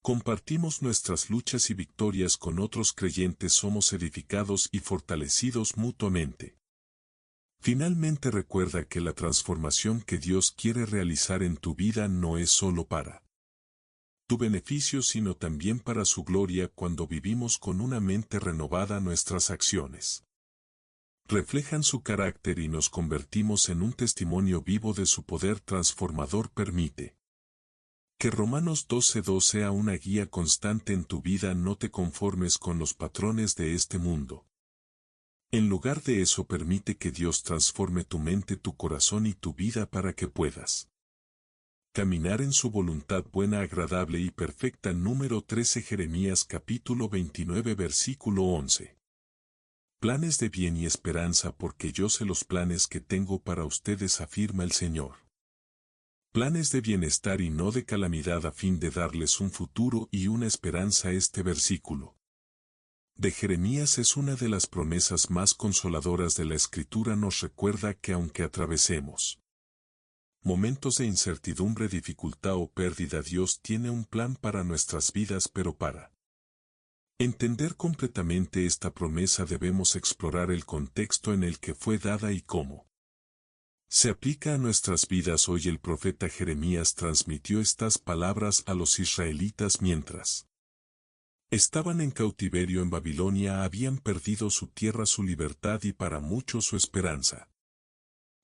compartimos nuestras luchas y victorias con otros creyentes, somos edificados y fortalecidos mutuamente. Finalmente, recuerda que la transformación que Dios quiere realizar en tu vida no es solo para tu beneficio, sino también para su gloria. Cuando vivimos con una mente renovada, nuestras acciones reflejan su carácter y nos convertimos en un testimonio vivo de su poder transformador. Permite que Romanos 12:2 sea una guía constante en tu vida. No te conformes con los patrones de este mundo. En lugar de eso, permite que Dios transforme tu mente, tu corazón y tu vida para que puedas caminar en su voluntad buena, agradable y perfecta. Número 13, Jeremías capítulo 29 versículo 11. Planes de bien y esperanza, porque yo sé los planes que tengo para ustedes, afirma el Señor. Planes de bienestar y no de calamidad, a fin de darles un futuro y una esperanza. Este versículo de Jeremías es una de las promesas más consoladoras de la Escritura. Nos recuerda que aunque atravesemos momentos de incertidumbre, dificultad o pérdida, Dios tiene un plan para nuestras vidas. Pero para entender completamente esta promesa debemos explorar el contexto en el que fue dada y cómo se aplica a nuestras vidas hoy. El profeta Jeremías transmitió estas palabras a los israelitas mientras estaban en cautiverio en Babilonia. Habían perdido su tierra, su libertad y para muchos su esperanza.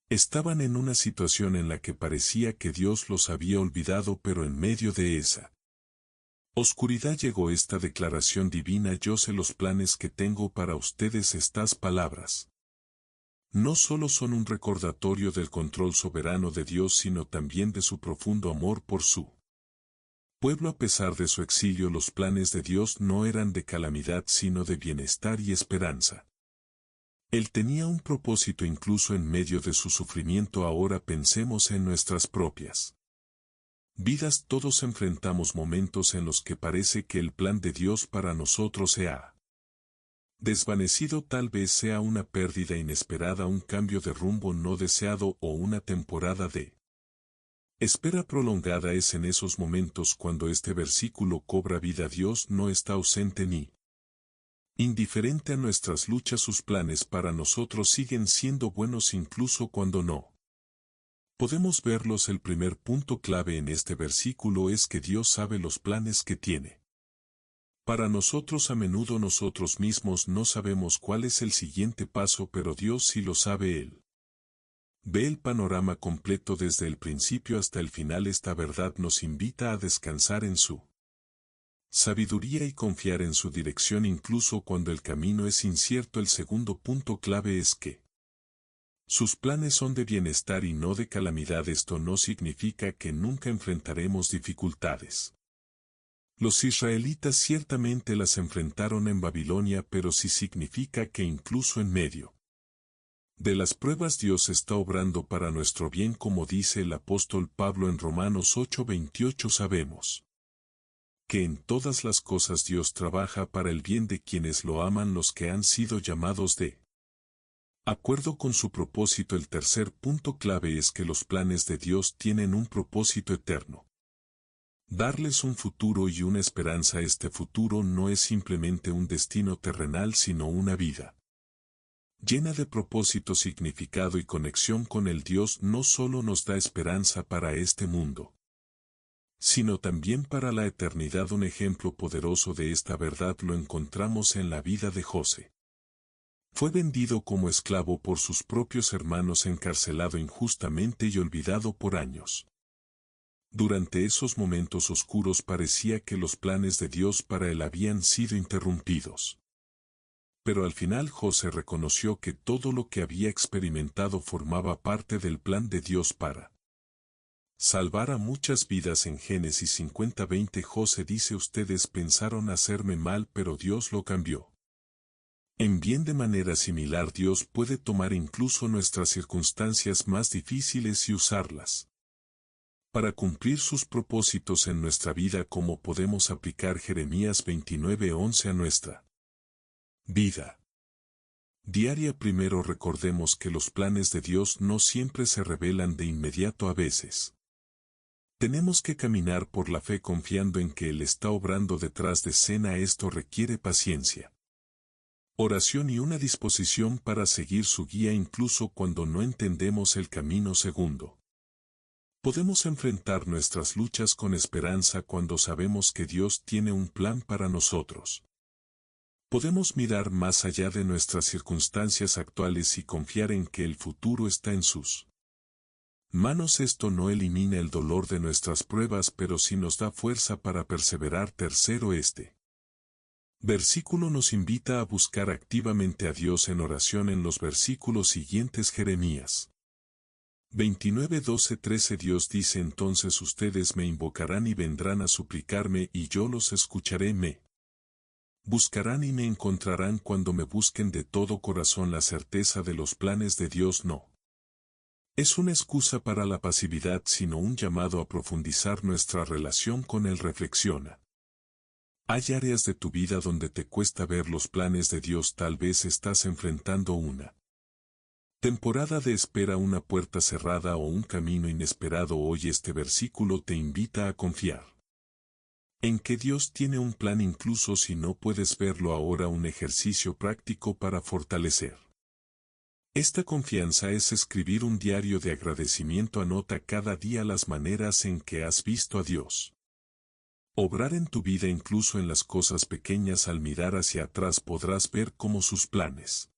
Estaban en una situación en la que parecía que Dios los había olvidado, pero en medio de esa oscuridad llegó esta declaración divina: yo sé los planes que tengo para ustedes. Estas palabras no solo son un recordatorio del control soberano de Dios, sino también de su profundo amor por su pueblo. A pesar de su exilio, los planes de Dios no eran de calamidad, sino de bienestar y esperanza. Él tenía un propósito incluso en medio de su sufrimiento. Ahora pensemos en nuestras propias vidas. Todos enfrentamos momentos en los que parece que el plan de Dios para nosotros se ha desvanecido. Tal vez sea una pérdida inesperada, un cambio de rumbo no deseado o una temporada de espera prolongada. Es en esos momentos cuando este versículo cobra vida. Dios no está ausente ni indiferente a nuestras luchas. Sus planes para nosotros siguen siendo buenos incluso cuando no podemos verlos. El primer punto clave en este versículo es que Dios sabe los planes que tiene para nosotros. A menudo nosotros mismos no sabemos cuál es el siguiente paso, pero Dios sí lo sabe. Él ve el panorama completo desde el principio hasta el final. Esta verdad nos invita a descansar en su sabiduría y confiar en su dirección incluso cuando el camino es incierto. El segundo punto clave es que sus planes son de bienestar y no de calamidad. Esto no significa que nunca enfrentaremos dificultades. Los israelitas ciertamente las enfrentaron en Babilonia, pero sí significa que incluso en medio de las pruebas Dios está obrando para nuestro bien. Como dice el apóstol Pablo en Romanos 8:28, sabemos que en todas las cosas Dios trabaja para el bien de quienes lo aman, los que han sido llamados de acuerdo con su propósito. El tercer punto clave es que los planes de Dios tienen un propósito eterno: darles un futuro y una esperanza. Este futuro no es simplemente un destino terrenal, sino una vida llena de propósito, significado y conexión con el Dios. No solo nos da esperanza para este mundo, sino también para la eternidad. Un ejemplo poderoso de esta verdad lo encontramos en la vida de José. Fue vendido como esclavo por sus propios hermanos, encarcelado injustamente y olvidado por años. Durante esos momentos oscuros parecía que los planes de Dios para él habían sido interrumpidos. Pero al final José reconoció que todo lo que había experimentado formaba parte del plan de Dios para salvar a muchas vidas. En Génesis 50:20 José dice: ustedes pensaron hacerme mal, pero Dios lo cambió en bien. De manera similar, Dios puede tomar incluso nuestras circunstancias más difíciles y usarlas para cumplir sus propósitos en nuestra vida. ¿Cómo podemos aplicar Jeremías 29:11 a nuestra vida diaria? Primero, recordemos que los planes de Dios no siempre se revelan de inmediato. A veces tenemos que caminar por la fe confiando en que Él está obrando detrás de escena. Esto requiere paciencia, oración y una disposición para seguir su guía incluso cuando no entendemos el camino. Segundo, podemos enfrentar nuestras luchas con esperanza cuando sabemos que Dios tiene un plan para nosotros. Podemos mirar más allá de nuestras circunstancias actuales y confiar en que el futuro está en sus manos. Esto no elimina el dolor de nuestras pruebas, pero sí nos da fuerza para perseverar. Tercero, este versículo nos invita a buscar activamente a Dios en oración. En los versículos siguientes, Jeremías 29:12-13, Dios dice: entonces ustedes me invocarán y vendrán a suplicarme, y yo los escucharé. Me buscarán y me encontrarán cuando me busquen de todo corazón. La certeza de los planes de Dios no es una excusa para la pasividad, sino un llamado a profundizar nuestra relación con Él. Reflexiona. ¿Hay áreas de tu vida donde te cuesta ver los planes de Dios? Tal vez estás enfrentando una temporada de espera, una puerta cerrada o un camino inesperado. Hoy este versículo te invita a confiar en que Dios tiene un plan incluso si no puedes verlo ahora. Un ejercicio práctico para fortalecer esta confianza es escribir un diario de agradecimiento. Anota cada día las maneras en que has visto a Dios obrar en tu vida, incluso en las cosas pequeñas. Al mirar hacia atrás podrás ver cómo sus planes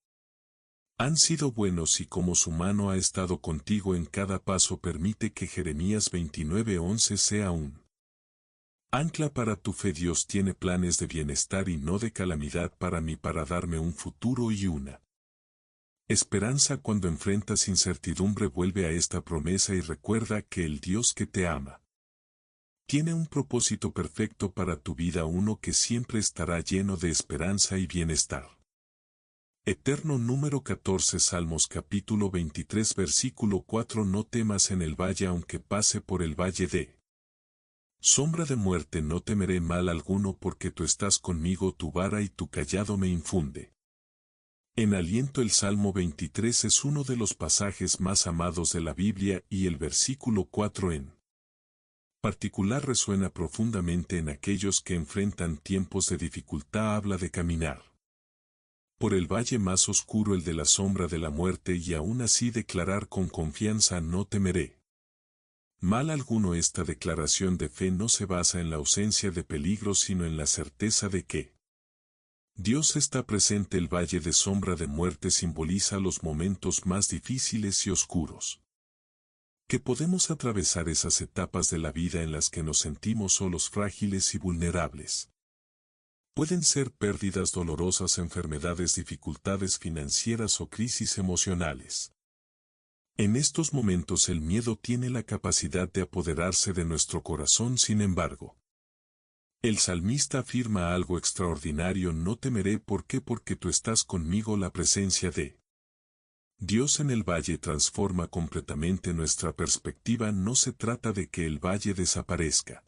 han sido buenos y cómo su mano ha estado contigo en cada paso. Permite que Jeremías 29:11 sea un ancla para tu fe. Dios tiene planes de bienestar y no de calamidad para mí, para darme un futuro y una esperanza. Cuando enfrentas incertidumbre, vuelve a esta promesa y recuerda que el Dios que te ama tiene un propósito perfecto para tu vida, uno que siempre estará lleno de esperanza y bienestar eterno. Número 14, Salmos capítulo 23 versículo 4. No temas en el valle, aunque pase por el valle de sombra de muerte, no temeré mal alguno, porque tú estás conmigo, tu vara y tu cayado me infunde en aliento. El Salmo 23 es uno de los pasajes más amados de la Biblia, y el versículo 4 en particular resuena profundamente en aquellos que enfrentan tiempos de dificultad. Habla de caminar por el valle más oscuro, el de la sombra de la muerte, y aún así declarar con confianza: no temeré mal alguno. Esta declaración de fe no se basa en la ausencia de peligro, sino en la certeza de que Dios está presente. El valle de sombra de muerte simboliza los momentos más difíciles y oscuros que podemos atravesar, esas etapas de la vida en las que nos sentimos solos, frágiles y vulnerables. Pueden ser pérdidas dolorosas, enfermedades, dificultades financieras o crisis emocionales. En estos momentos el miedo tiene la capacidad de apoderarse de nuestro corazón. Sin embargo, el salmista afirma algo extraordinario: no temeré. ¿Por qué? Porque tú estás conmigo. La presencia de Dios en el valle transforma completamente nuestra perspectiva. No se trata de que el valle desaparezca,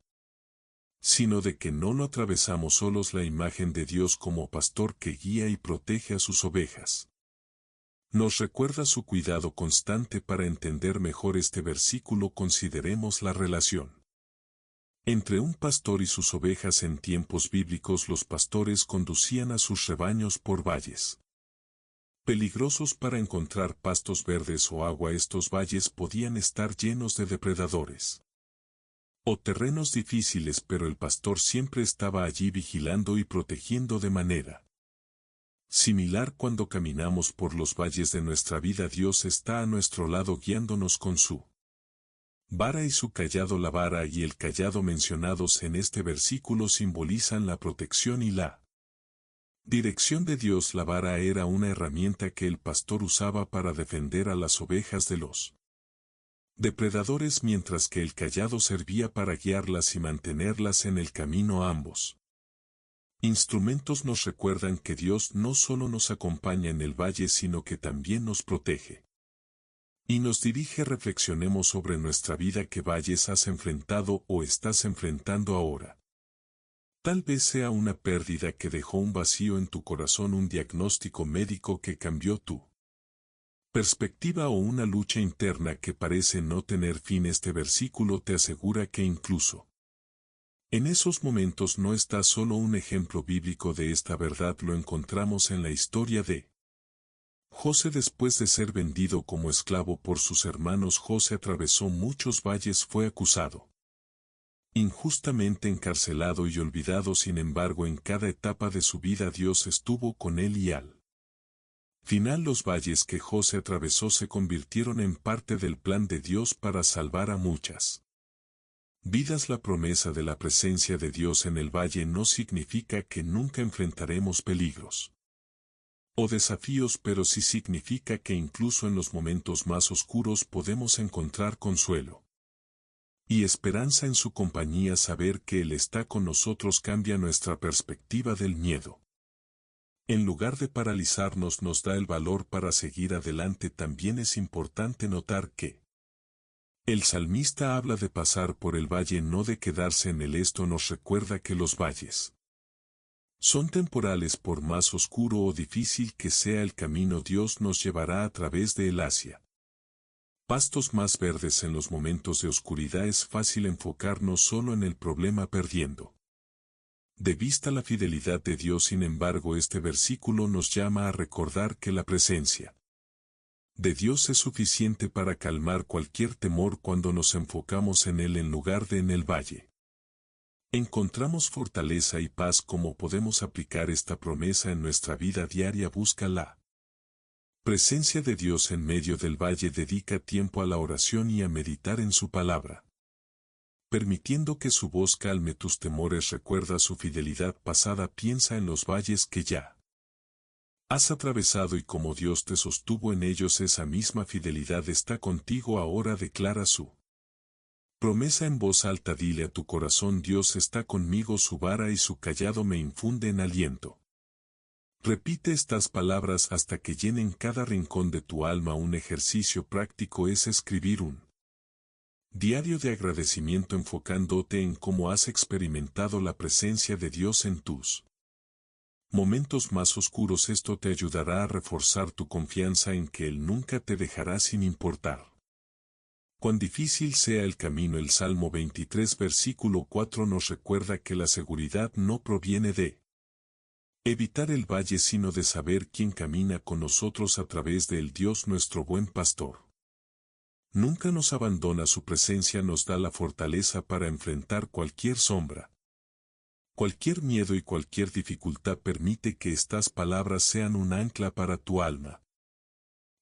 sino de que no lo atravesamos solos. La imagen de Dios como pastor que guía y protege a sus ovejas nos recuerda su cuidado constante. Para entender mejor este versículo, consideremos la relación entre un pastor y sus ovejas. En tiempos bíblicos, los pastores conducían a sus rebaños por valles peligrosos para encontrar pastos verdes o agua. Estos valles podían estar llenos de depredadores O terrenos difíciles, pero el pastor siempre estaba allí vigilando y protegiendo de manera similar. Cuando caminamos por los valles de nuestra vida, Dios está a nuestro lado guiándonos con su vara y su cayado. La vara y el cayado mencionados en este versículo simbolizan la protección y la dirección de Dios. La vara era una herramienta que el pastor usaba para defender a las ovejas de los depredadores, mientras que el cayado servía para guiarlas y mantenerlas en el camino. Ambos instrumentos nos recuerdan que Dios no solo nos acompaña en el valle, sino que también nos protege y nos dirige. Reflexionemos sobre nuestra vida. ¿Qué valles has enfrentado o estás enfrentando ahora? Tal vez sea una pérdida que dejó un vacío en tu corazón, un diagnóstico médico que cambió tu perspectiva, o una lucha interna que parece no tener fin. Este versículo te asegura que incluso en esos momentos no estás solo. Un ejemplo bíblico de esta verdad lo encontramos en la historia de José. Después de ser vendido como esclavo por sus hermanos, José atravesó muchos valles. Fue acusado, injustamente encarcelado y olvidado. Sin embargo, en cada etapa de su vida Dios estuvo con él, y al final los valles que José atravesó se convirtieron en parte del plan de Dios para salvar a muchas vidas. La promesa de la presencia de Dios en el valle no significa que nunca enfrentaremos peligros o desafíos, pero sí significa que incluso en los momentos más oscuros podemos encontrar consuelo y esperanza en su compañía. Saber que Él está con nosotros cambia nuestra perspectiva del miedo. En lugar de paralizarnos, nos da el valor para seguir adelante. También es importante notar que el salmista habla de pasar por el valle, no de quedarse en él. Esto nos recuerda que los valles son temporales. Por más oscuro o difícil que sea el camino, Dios nos llevará a través de él hacia pastos más verdes. En los momentos de oscuridad es fácil enfocarnos solo en el problema, perdiendo de vista la fidelidad de Dios. Sin embargo, este versículo nos llama a recordar que la presencia de Dios es suficiente para calmar cualquier temor. Cuando nos enfocamos en Él en lugar de en el valle, encontramos fortaleza y paz. ¿Cómo podemos aplicar esta promesa en nuestra vida diaria? Busca la presencia de Dios en medio del valle. Dedica tiempo a la oración y a meditar en su palabra, permitiendo que su voz calme tus temores. Recuerda su fidelidad pasada. Piensa en los valles que ya has atravesado y cómo Dios te sostuvo en ellos. Esa misma fidelidad está contigo ahora. Declara su promesa en voz alta. Dile a tu corazón: Dios está conmigo, su vara y su cayado me infunden aliento. Repite estas palabras hasta que llenen cada rincón de tu alma. Un ejercicio práctico es escribir un diario de agradecimiento, enfocándote en cómo has experimentado la presencia de Dios en tus momentos más oscuros. Esto te ayudará a reforzar tu confianza en que Él nunca te dejará, sin importar cuán difícil sea el camino. El Salmo 23 versículo 4 nos recuerda que la seguridad no proviene de evitar el valle, sino de saber quién camina con nosotros a través de él. Dios, nuestro buen pastor, nunca nos abandona. Su presencia nos da la fortaleza para enfrentar cualquier sombra, cualquier miedo y cualquier dificultad. Permite que estas palabras sean un ancla para tu alma.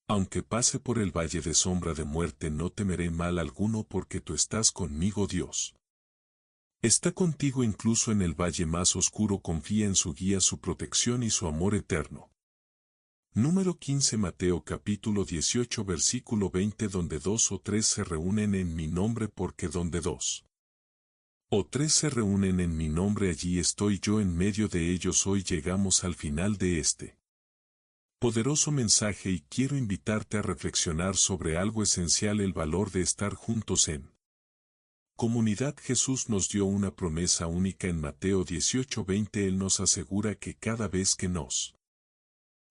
Aunque pase por el valle de sombra de muerte, no temeré mal alguno, porque tú estás conmigo. Dios está contigo incluso en el valle más oscuro. Confía en su guía, su protección y su amor eterno. Número 15. Mateo capítulo 18 versículo 20. Donde 2 o 3 se reúnen en mi nombre, porque donde 2 o 3 se reúnen en mi nombre, allí estoy yo en medio de ellos. Hoy llegamos al final de este poderoso mensaje y quiero invitarte a reflexionar sobre algo esencial: el valor de estar juntos en comunidad. Jesús nos dio una promesa única en Mateo 18:20. Él nos asegura que cada vez que nos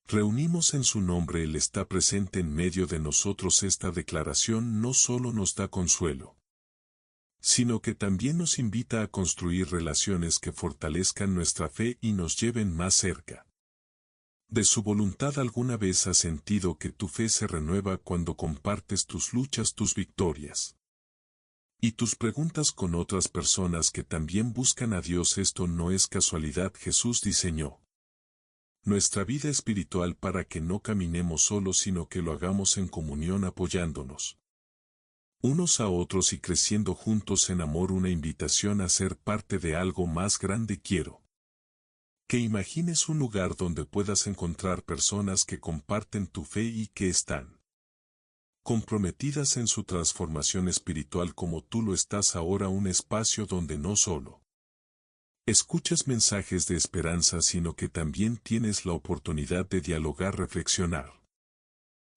reunimos en su nombre, Él está presente en medio de nosotros. Esta declaración no solo nos da consuelo, sino que también nos invita a construir relaciones que fortalezcan nuestra fe y nos lleven más cerca de su voluntad. ¿Alguna vez has sentido que tu fe se renueva cuando compartes tus luchas, tus victorias Y tus preguntas con otras personas que también buscan a Dios. Esto no es casualidad. Jesús diseñó nuestra vida espiritual para que no caminemos solos, sino que lo hagamos en comunión, apoyándonos unos a otros y creciendo juntos en amor. Una invitación a ser parte de algo más grande. Quiero que imagines un lugar donde puedas encontrar personas que comparten tu fe y que están comprometidas en su transformación espiritual como tú lo estás ahora. Un espacio donde no solo escuchas mensajes de esperanza, sino que también tienes la oportunidad de dialogar, reflexionar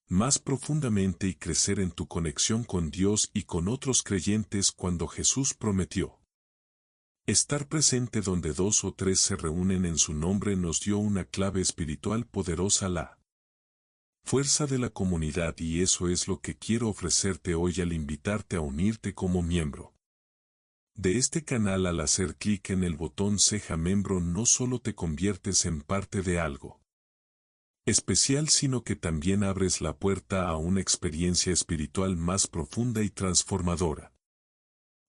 más profundamente y crecer en tu conexión con Dios y con otros creyentes. Cuando Jesús prometió estar presente donde 2 o 3 se reúnen en su nombre, nos dio una clave espiritual poderosa: la fuerza de la comunidad. Y eso es lo que quiero ofrecerte hoy al invitarte a unirte como miembro de este canal. Al hacer clic en el botón Seja Miembro, no solo te conviertes en parte de algo especial, sino que también abres la puerta a una experiencia espiritual más profunda y transformadora.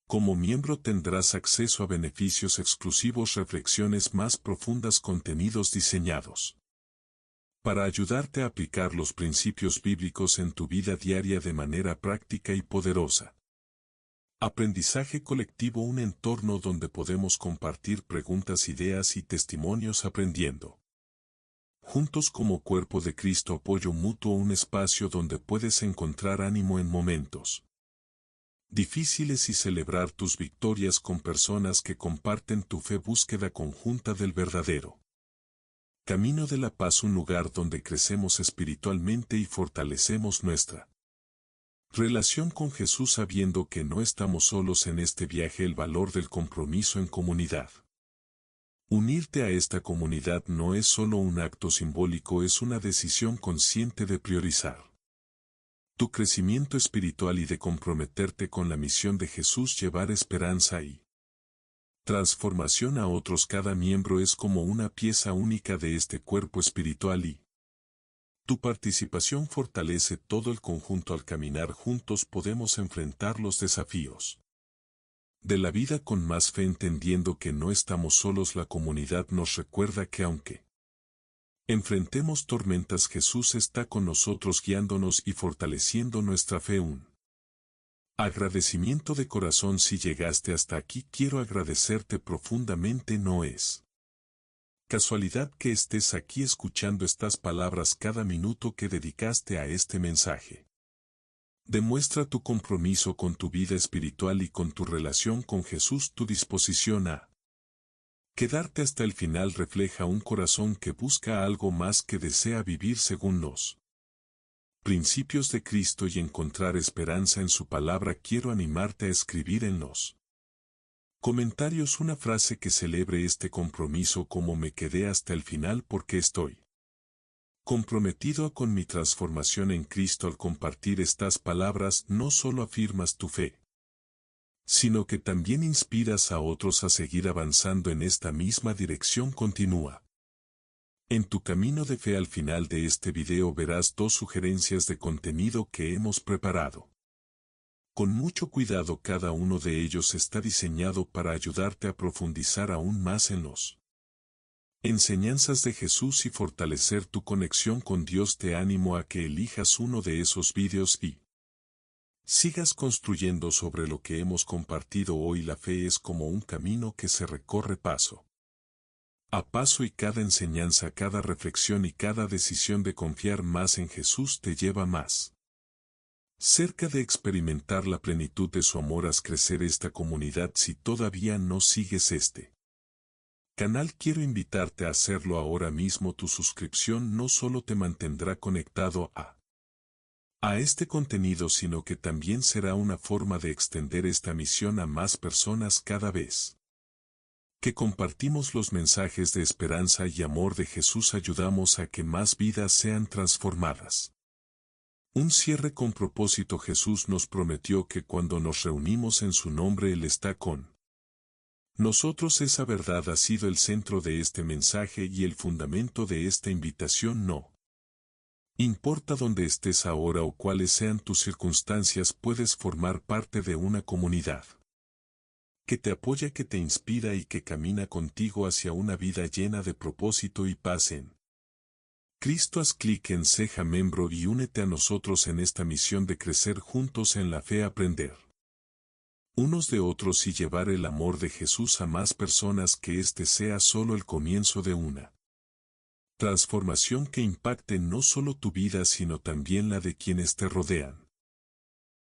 Como miembro tendrás acceso a beneficios exclusivos, reflexiones más profundas, contenidos diseñados para ayudarte a aplicar los principios bíblicos en tu vida diaria de manera práctica y poderosa. Aprendizaje colectivo, un entorno donde podemos compartir preguntas, ideas y testimonios, aprendiendo juntos como cuerpo de Cristo. Apoyo mutuo, un espacio donde puedes encontrar ánimo en momentos difíciles y celebrar tus victorias con personas que comparten tu fe. Búsqueda conjunta del verdadero camino de la paz, un lugar donde crecemos espiritualmente y fortalecemos nuestra relación con Jesús, sabiendo que no estamos solos en este viaje. El valor del compromiso en comunidad. Unirte a esta comunidad no es solo un acto simbólico, es una decisión consciente de priorizar tu crecimiento espiritual y de comprometerte con la misión de Jesús: llevar esperanza y transformación a otros. Cada miembro es como una pieza única de este cuerpo espiritual y tu participación fortalece todo el conjunto. Al caminar juntos podemos enfrentar los desafíos de la vida con más fe, entendiendo que no estamos solos. La comunidad nos recuerda que aunque enfrentemos tormentas, Jesús está con nosotros, guiándonos y fortaleciendo nuestra fe. Un agradecimiento de corazón. Si llegaste hasta aquí, quiero agradecerte profundamente. No es casualidad que estés aquí escuchando estas palabras. Cada minuto que dedicaste a este mensaje demuestra tu compromiso con tu vida espiritual y con tu relación con Jesús. Tu disposición a quedarte hasta el final refleja un corazón que busca algo más, que desea vivir según los principios de Cristo y encontrar esperanza en su palabra. Quiero animarte a escribir en los comentarios una frase que celebre este compromiso, como: me quedé hasta el final porque estoy comprometido con mi transformación en Cristo. Al compartir estas palabras, no solo afirmas tu fe, sino que también inspiras a otros a seguir avanzando en esta misma dirección. Continúa en tu camino de fe. Al final de este video verás 2 sugerencias de contenido que hemos preparado con mucho cuidado. Cada uno de ellos está diseñado para ayudarte a profundizar aún más en los enseñanzas de Jesús y fortalecer tu conexión con Dios. Te animo a que elijas uno de esos videos y sigas construyendo sobre lo que hemos compartido hoy. La fe es como un camino que se recorre paso a paso, y cada enseñanza, cada reflexión y cada decisión de confiar más en Jesús te lleva más cerca de experimentar la plenitud de su amor. Haz crecer esta comunidad. Si todavía no sigues este canal, quiero invitarte a hacerlo ahora mismo. Tu suscripción no solo te mantendrá conectado a este contenido, sino que también será una forma de extender esta misión a más personas. Cada vez que compartimos los mensajes de esperanza y amor de Jesús, ayudamos a que más vidas sean transformadas. Un cierre con propósito. Jesús nos prometió que cuando nos reunimos en su nombre, Él está con nosotros. Esa verdad ha sido el centro de este mensaje y el fundamento de esta invitación. No Importa dónde estés ahora o cuáles sean tus circunstancias, puedes formar parte de una comunidad que te apoya, que te inspira y que camina contigo hacia una vida llena de propósito y paz en Cristo. Haz clic en Ceja Miembro y únete a nosotros en esta misión de crecer juntos en la fe, aprender unos de otros y llevar el amor de Jesús a más personas, que este sea solo el comienzo de una transformación que impacte no solo tu vida sino también la de quienes te rodean.